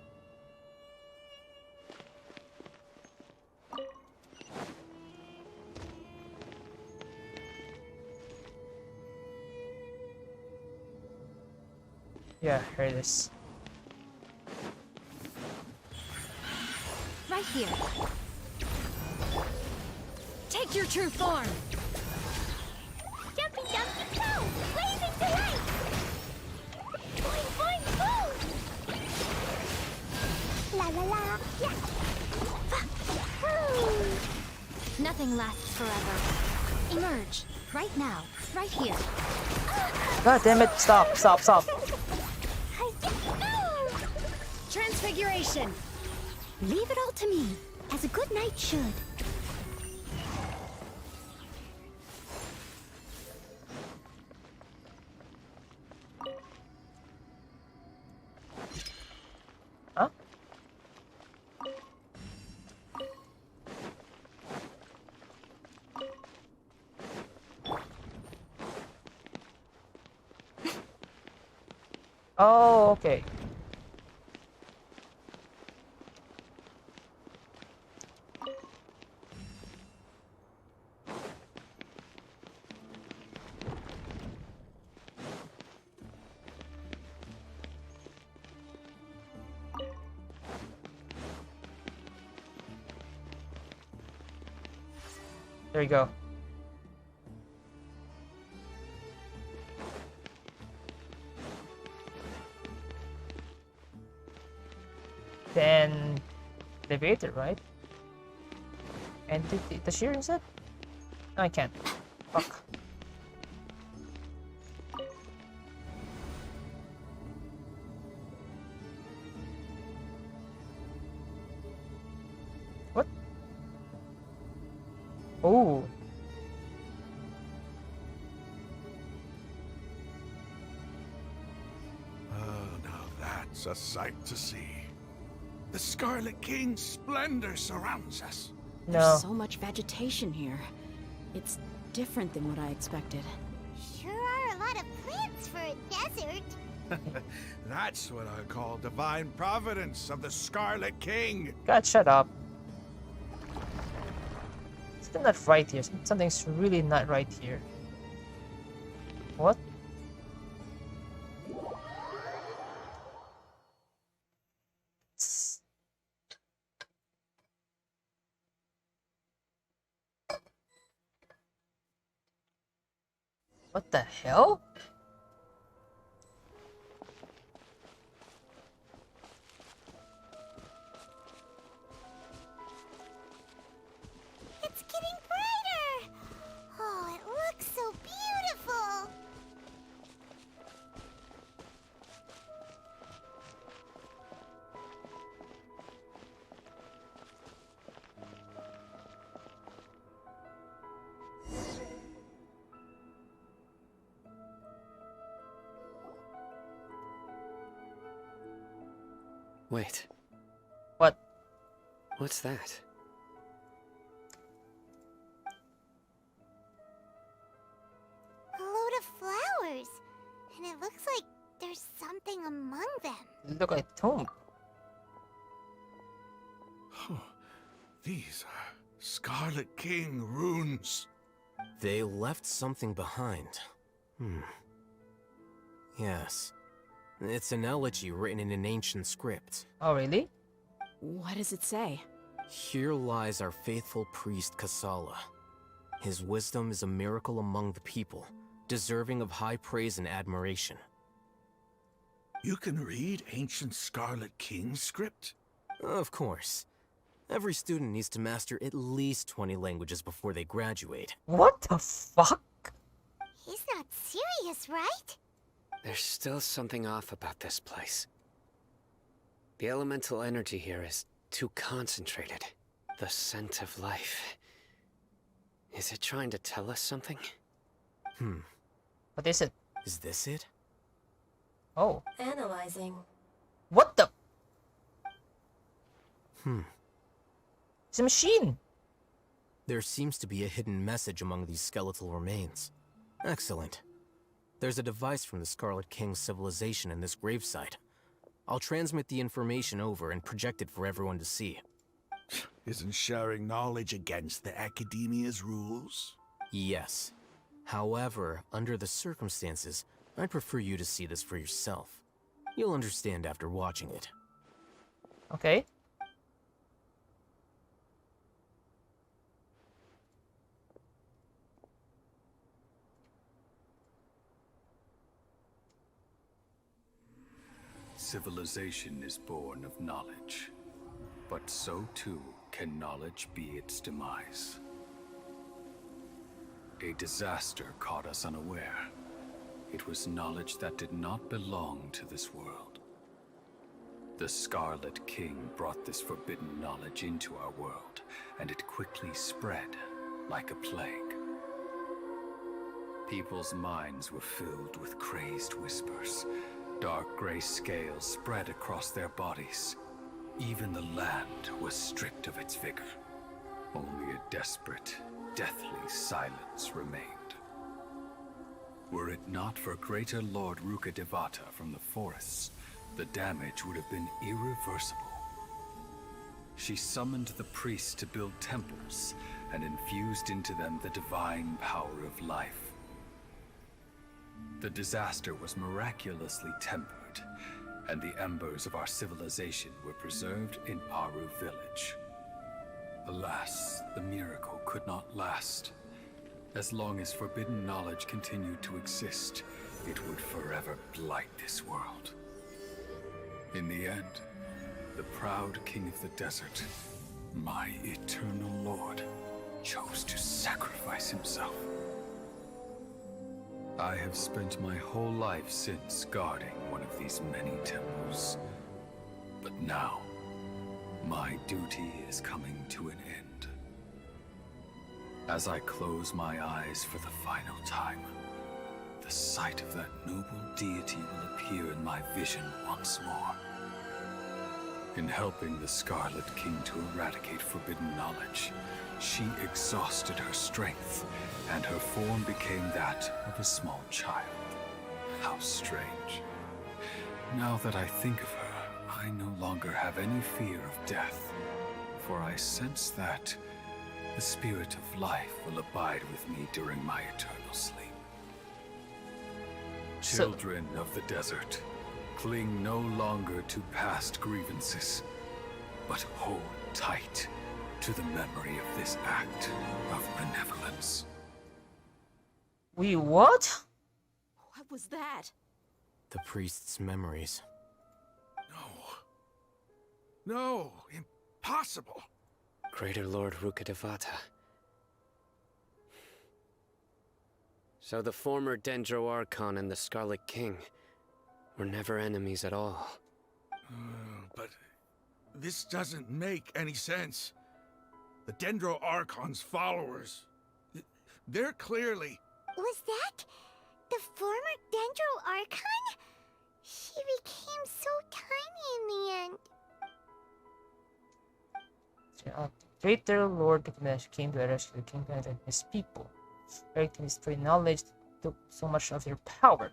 Yeah, here it is. Right here. Take your true form. Jumping, jumping, go! Blazing delight! Boing, boing, boom! La la la, yeah! Nothing lasts forever. Emerge. Right now. Right here. God damn it, stop, stop, stop. Transfiguration. Leave it all to me, as a good knight should. Huh? Oh, okay. There you go. Then elevator, right? And the shear is it? No, I can't. Fuck. What? Oh. Oh, now that's a sight to see. The Scarlet King's splendor surrounds us. No. There's so much vegetation here. It's different than what I expected. Sure are a lot of plants for a desert. That's what I call divine providence of the Scarlet King. God, shut up. Still not right here. Something's really not right here. What? What the hell? It's getting brighter! Oh, it looks so beautiful! Wait, What? what's that? A load of flowers. And it looks like there's something among them. Look at tomb. These are Scarlet King runes. They left something behind. Yes. It's an elegy written in an ancient script. Oh, really? What does it say? Here lies our faithful priest Kasala. His wisdom is a miracle among the people, deserving of high praise and admiration. You can read ancient Scarlet King script? Of course. Every student needs to master at least 20 languages before they graduate. What the fuck? He's not serious, right? There's still something off about this place. The elemental energy here is too concentrated. The scent of life. Is it trying to tell us something? What is it? Is this it? Oh. Analyzing. What the? It's a machine. There seems to be a hidden message among these skeletal remains. Excellent. There's a device from the Scarlet King's civilization in this gravesite. I'll transmit the information over and project it for everyone to see. Isn't sharing knowledge against the Academia's rules? Yes. However, under the circumstances, I'd prefer you to see this for yourself. You'll understand after watching it. Okay. Civilization is born of knowledge, but so too can knowledge be its demise. A disaster caught us unaware. It was knowledge that did not belong to this world. The Scarlet King brought this forbidden knowledge into our world, and it quickly spread like a plague. People's minds were filled with crazed whispers. Dark gray scales spread across their bodies. Even the land was stripped of its vigor. Only a desperate, deathly silence remained. Were it not for greater Lord Rukkhadevata from the forests, the damage would have been irreversible. She summoned the priests to build temples and infused into them the divine power of life. The disaster was miraculously tempered, and the embers of our civilization were preserved in Aru village. Alas, the miracle could not last. As long as forbidden knowledge continued to exist, it would forever blight this world. In the end, the proud king of the desert, my eternal lord, chose to sacrifice himself. I have spent my whole life since guarding one of these many temples. But now, my duty is coming to an end. As I close my eyes for the final time, the sight of that noble deity will appear in my vision once more. In helping the Scarlet King to eradicate forbidden knowledge, she exhausted her strength, and her form became that of a small child. How strange. Now that I think of her, I no longer have any fear of death, for I sense that the spirit of life will abide with me during my eternal sleep. Children of the desert, cling no longer to past grievances, but hold tight to the memory of this act of benevolence. Wait, what? What was that? The priest's memories. No, impossible. Greater Lord Rukkhadevata. So the former Dendro Archon and the Scarlet King were never enemies at all. But this doesn't make any sense. The Dendro Archon's followers, they're clearly... Was that the former Dendro Archon? She became so tiny in the end. Traitor Lord Gilgamesh came to rescue the king and his people. Directing his very knowledge took so much of their power.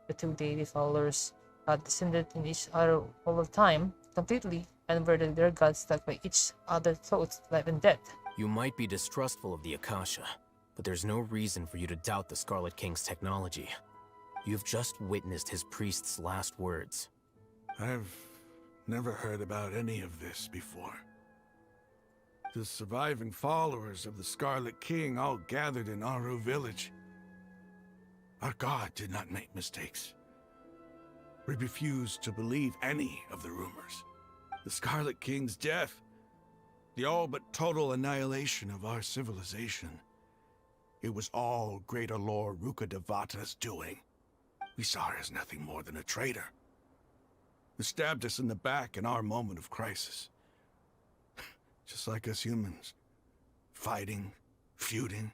The two deity followers had descended in each other all the time, completely, and were their gods stuck by each other's thoughts, life and death. You might be distrustful of the Akasha, but there's no reason for you to doubt the Scarlet King's technology. You've just witnessed his priest's last words. I've never heard about any of this before. The surviving followers of the Scarlet King all gathered in Aru village. Our god did not make mistakes. We refused to believe any of the rumors. The Scarlet King's death, the all but total annihilation of our civilization, it was all Greater Lord Rukkhadevata's doing. We saw her as nothing more than a traitor, who stabbed us in the back in our moment of crisis. Just like us humans. Fighting, feuding,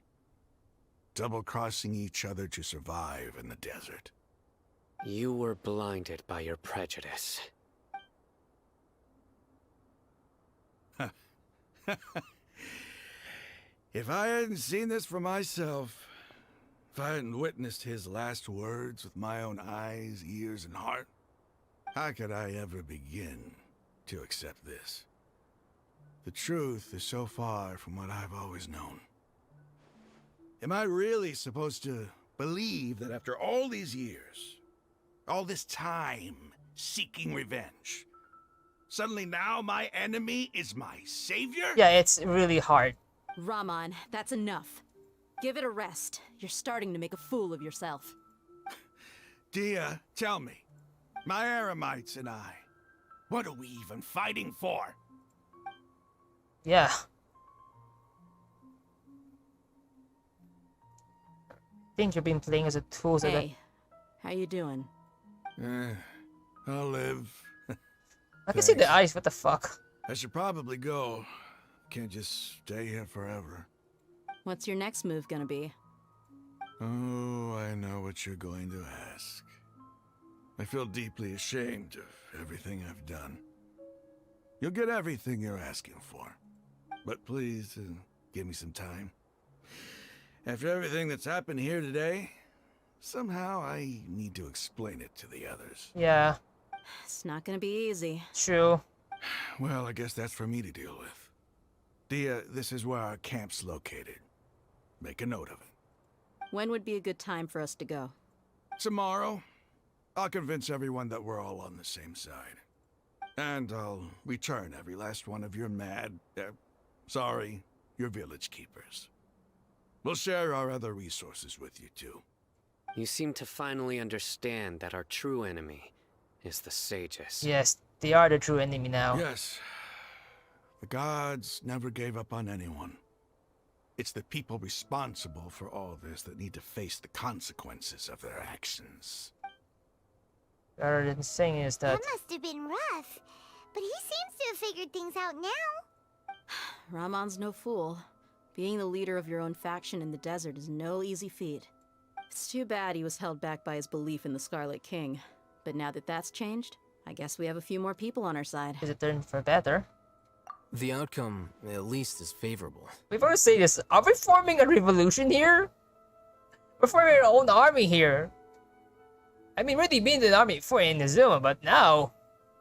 double-crossing each other to survive in the desert. You were blinded by your prejudice. If I hadn't seen this for myself, if I hadn't witnessed his last words with my own eyes, ears, and heart, how could I ever begin to accept this? The truth is so far from what I've always known. Am I really supposed to believe that after all these years, all this time seeking revenge, suddenly now my enemy is my savior? Yeah, it's really hard. Raman, that's enough. Give it a rest. You're starting to make a fool of yourself. Dia, tell me, my Aramites and I, what are we even fighting for? Yeah. I think you've been playing as a tool so Hey, how you doing? I'll live. I can see the eyes, what the fuck? I should probably go. Can't just stay here forever. What's your next move gonna be? Oh, I know what you're going to ask. I feel deeply ashamed of everything I've done. You'll get everything you're asking for. But please, give me some time. After everything that's happened here today, somehow I need to explain it to the others. Yeah. It's not gonna be easy. True. Well, I guess that's for me to deal with. Dia, this is where our camp's located. Make a note of it. When would be a good time for us to go? Tomorrow, I'll convince everyone that we're all on the same side. And I'll return every last one of your your village keepers. We'll share our other resources with you too. You seem to finally understand that our true enemy is the sages. Yes, they are the true enemy now. Yes. The gods never gave up on anyone. It's the people responsible for all this that need to face the consequences of their actions. Rather than saying is that... That must have been rough, but he seems to have figured things out now. Ramon's no fool. Being the leader of your own faction in the desert is no easy feat. It's too bad he was held back by his belief in the Scarlet King. But now that that's changed, I guess we have a few more people on our side. Is it turned for better? The outcome, at least, is favorable. Before we say this, are we forming a revolution here? We're forming our own army here. I mean, we've already been in the army before in Inazuma, but now...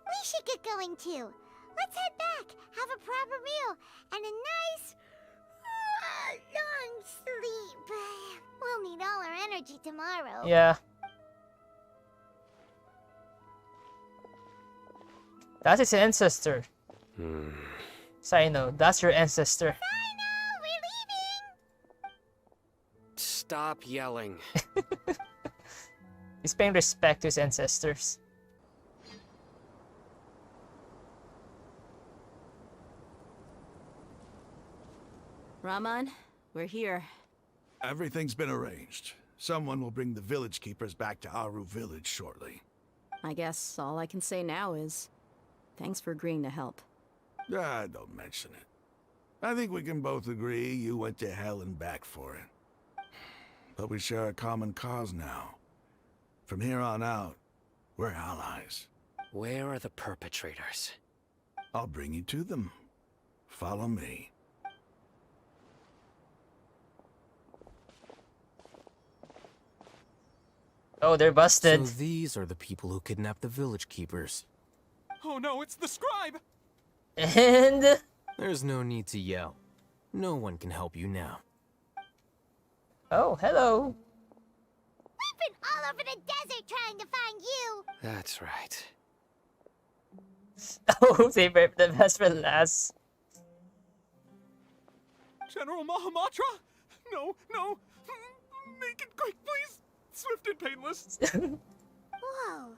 We should get going too. Let's head back, have a proper meal, and a nice... long sleep. We'll need all our energy tomorrow. Yeah. That's his ancestor. Sino, that's your ancestor. Sino, we're leaving! Stop yelling. He's paying respect to his ancestors. Raman, we're here. Everything's been arranged. Someone will bring the village keepers back to Aru village shortly. I guess all I can say now is... thanks for agreeing to help. Ah, don't mention it. I think we can both agree you went to hell and back for it. But we share a common cause now. From here on out, we're allies. Where are the perpetrators? I'll bring you to them. Follow me. Oh, they're busted. So these are the people who kidnapped the village keepers. Oh no, it's the scribe! And There's no need to yell. No one can help you now. oh, hello. We've been all over the desert trying to find you. That's right. Oh, save the best for last. General Mahamatra? No, no. Make it quick, please. Swift and painless. Whoa.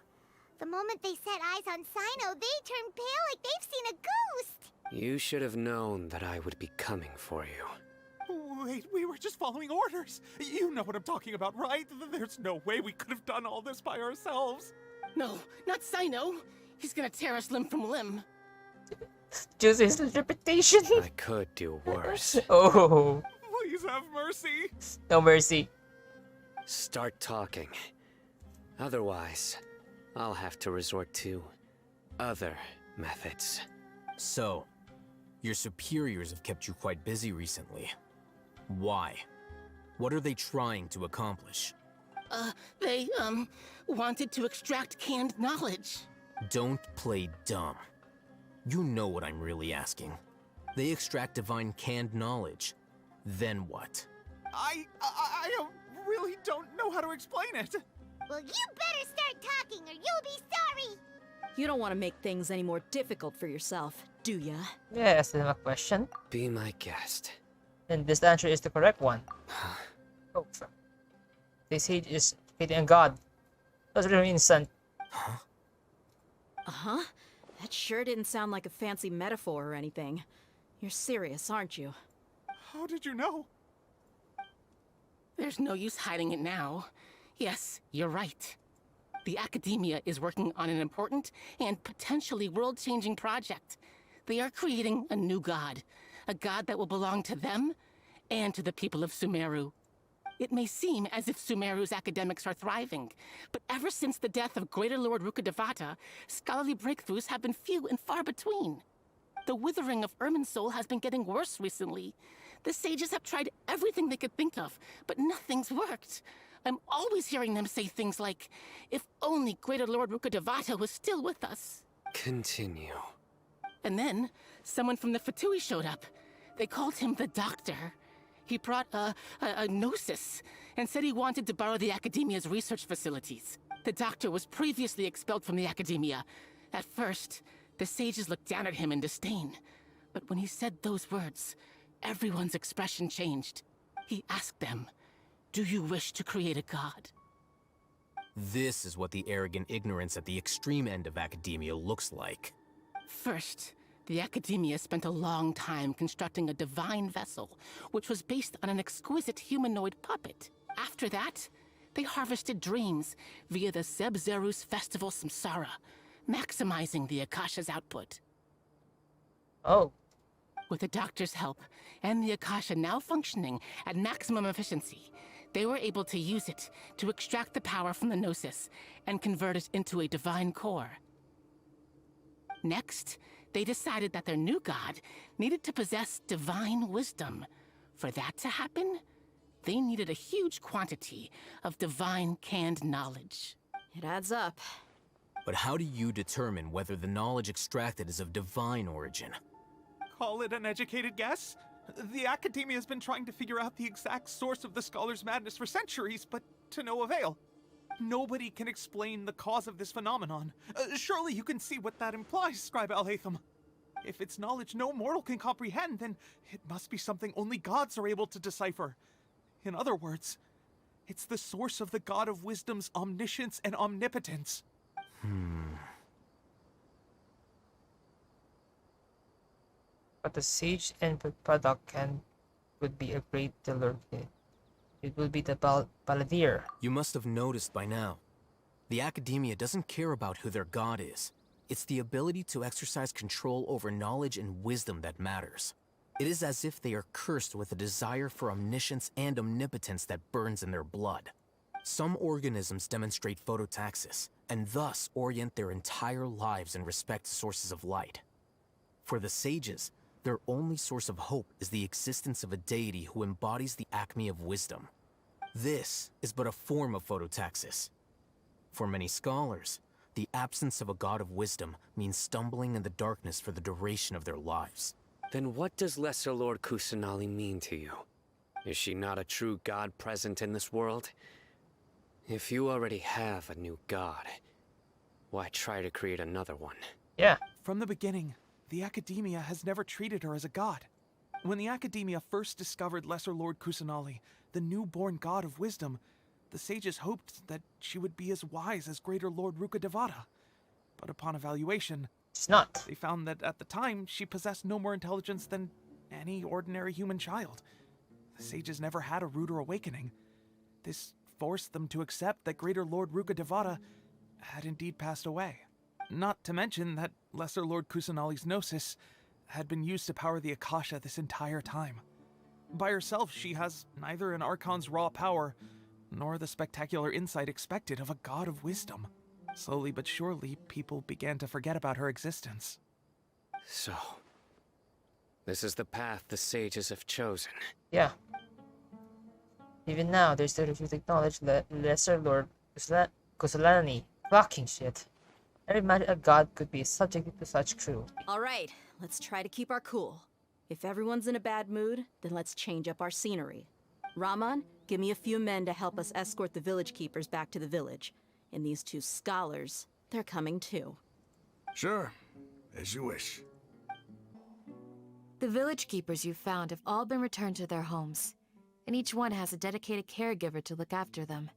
The moment they set eyes on Sino, they turned pale like they've seen a ghost. You should have known that I would be coming for you. Wait, we were just following orders. You know what I'm talking about, right? There's no way we could have done all this by ourselves. No, not Sino. He's gonna tear us limb from limb. Choose his reputation. I could do worse. Oh, Please have mercy. no mercy. Start talking. Otherwise, I'll have to resort to other methods. So, your superiors have kept you quite busy recently. Why? What are they trying to accomplish? They, wanted to extract canned knowledge. Don't play dumb. You know what I'm really asking. They extract divine canned knowledge. Then what? I really don't know how to explain it. Well, you better start talking or you'll be sorry. You don't want to make things any more difficult for yourself, do ya? Yeah, that's my question. Be my guest. And this answer is the correct one. Oh, fuck. They say it is creating a god. That's really instant. Uh-huh. That sure didn't sound like a fancy metaphor or anything. You're serious, aren't you? How did you know? There's no use hiding it now. Yes, you're right. The Academia is working on an important and potentially world-changing project. They are creating a new god. A god that will belong to them and to the people of Sumeru. It may seem as if Sumeru's academics are thriving, but ever since the death of Greater Lord Rukkhadevata, scholarly breakthroughs have been few and far between. The withering of Irminsul has been getting worse recently. The sages have tried everything they could think of, but nothing's worked. I'm always hearing them say things like, if only Greater Lord Rukkhadevata was still with us. Continue. And then, someone from the Fatui showed up. They called him the Doctor. He brought a gnosis and said he wanted to borrow the Academia's research facilities. The Doctor was previously expelled from the Academia. At first, the sages looked down at him in disdain. But when he said those words, everyone's expression changed. He asked them, "Do you wish to create a god?" This is what the arrogant ignorance at the extreme end of academia looks like. First, the Academia spent a long time constructing a divine vessel, which was based on an exquisite humanoid puppet. After that, they harvested dreams via the Zeb-Zerus Festival Samsara, maximizing the Akasha's output. Oh. With the Doctor's help, and the Akasha now functioning at maximum efficiency, they were able to use it to extract the power from the Gnosis and convert it into a divine core. Next, they decided that their new god needed to possess divine wisdom. For that to happen, they needed a huge quantity of divine canned knowledge. It adds up. But how do you determine whether the knowledge extracted is of divine origin? Call it an educated guess? The Academia has been trying to figure out the exact source of the Scholar's madness for centuries, but to no avail. Nobody can explain the cause of this phenomenon. Surely you can see what that implies, Scribe Al-Haytham. If it's knowledge no mortal can comprehend, then it must be something only gods are able to decipher. In other words, it's the source of the God of Wisdom's omniscience and omnipotence. But the sage and product would be a great dealer. It will be the Balladeer. You must have noticed by now. The Academia doesn't care about who their god is. It's the ability to exercise control over knowledge and wisdom that matters. It is as if they are cursed with a desire for omniscience and omnipotence that burns in their blood. Some organisms demonstrate phototaxis, and thus orient their entire lives in respect to sources of light. For the sages, Their only source of hope is the existence of a deity who embodies the acme of wisdom. This is but a form of phototaxis. For many scholars, the absence of a god of wisdom means stumbling in the darkness for the duration of their lives. Then what does Lesser Lord Kusanali mean to you? Is she not a true god present in this world? If you already have a new god, why try to create another one? Yeah. From the beginning, the Academia has never treated her as a god. When the Academia first discovered Lesser Lord Kusanali, the newborn god of wisdom, the sages hoped that she would be as wise as Greater Lord Rukkhadevata. But upon evaluation, she's not. They found that at the time, she possessed no more intelligence than any ordinary human child. The sages never had a ruder awakening. This forced them to accept that Greater Lord Rukkhadevata had indeed passed away. Not to mention that Lesser Lord Kusanali's gnosis had been used to power the Akasha this entire time. By herself, she has neither an Archon's raw power, nor the spectacular insight expected of a god of wisdom. Slowly but surely, people began to forget about her existence. So, this is the path the sages have chosen. Yeah. Even now, they still refuse to acknowledge that Lesser Lord Kusalani. Fucking shit. Never imagined a god could be subject to such cruelty. Alright, let's try to keep our cool. If everyone's in a bad mood, then let's change up our scenery. Raman, give me a few men to help us escort the village keepers back to the village. And these two scholars, they're coming too. Sure, as you wish. The village keepers you found have all been returned to their homes, and each one has a dedicated caregiver to look after them.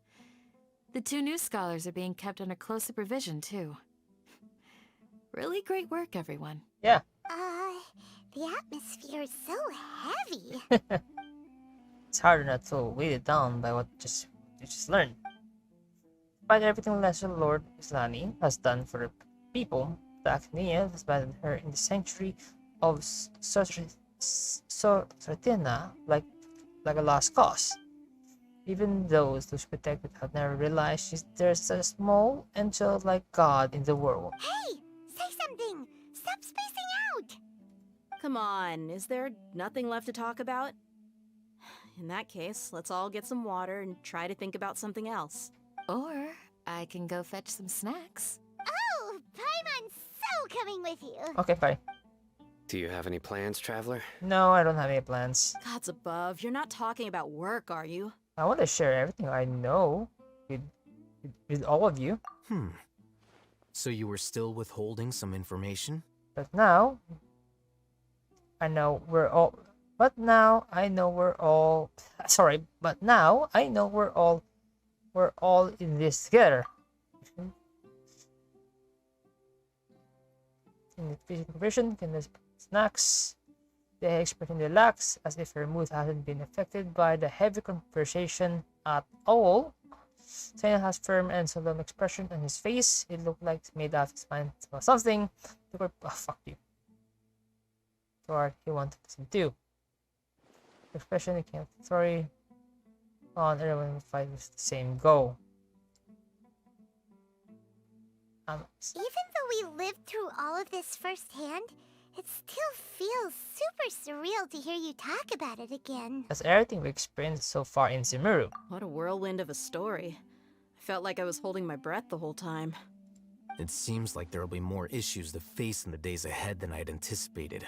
The two new scholars are being kept under close supervision, too. Really great work, everyone. Yeah. The atmosphere is so heavy. It's harder not to weigh it down by what you just learned. Despite everything Lesser Lord Islani has done for the people, the Academia has abandoned her in the sanctuary of Sortina like a lost cause. Even those who protected have never realized there's a small angel-like god in the world. Hey! Say something! Stop spacing out! Come on, is there nothing left to talk about? In that case, let's all get some water and try to think about something else. Or I can go fetch some snacks. Oh! Paimon's so coming with you! Okay, fine. Do you have any plans, Traveler? No, I don't have any plans. Gods above, you're not talking about work, are you? I want to share everything I know with all of you. So you were still withholding some information? But now I know we're all sorry, but now I know we're all in this together. In the physical provision, can the snacks. The expression relaxed, as if her mood hasn't been affected by the heavy conversation at all. Saina has firm and solemn expression on his face. It looked like he made up his mind about something. Fuck you. Or he wanted to do. Expression, he can't sorry. On everyone will fight with the same goal. Even though we lived through all of this firsthand, it still feels super surreal to hear you talk about it again. That's everything we experienced so far in Sumeru. What a whirlwind of a story. I felt like I was holding my breath the whole time. It seems like there will be more issues to face in the days ahead than I had anticipated.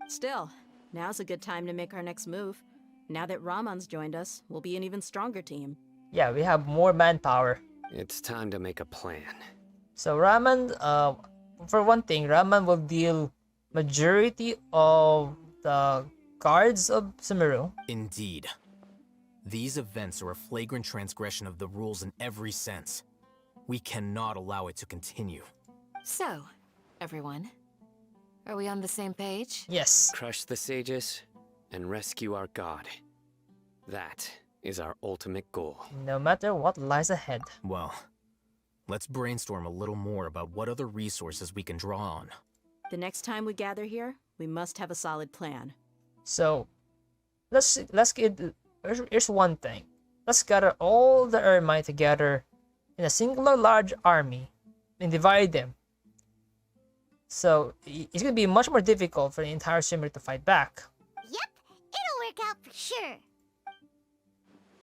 Still, now's a good time to make our next move. Now that Raman's joined us, we'll be an even stronger team. Yeah, we have more manpower. It's time to make a plan. So Raman, for one thing, Raman will deal majority of the guards of Sumeru. Indeed. These events are a flagrant transgression of the rules in every sense. We cannot allow it to continue. So, everyone, are we on the same page? Yes. Crush the sages and rescue our god. That is our ultimate goal. No matter what lies ahead. Well, let's brainstorm a little more about what other resources we can draw on. The next time we gather here, we must have a solid plan. So, let's get. Here's one thing. Let's gather all the Ermite together in a singular large army and divide them. So it's gonna be much more difficult for the entire Sumeru to fight back. Yep, it'll work out for sure.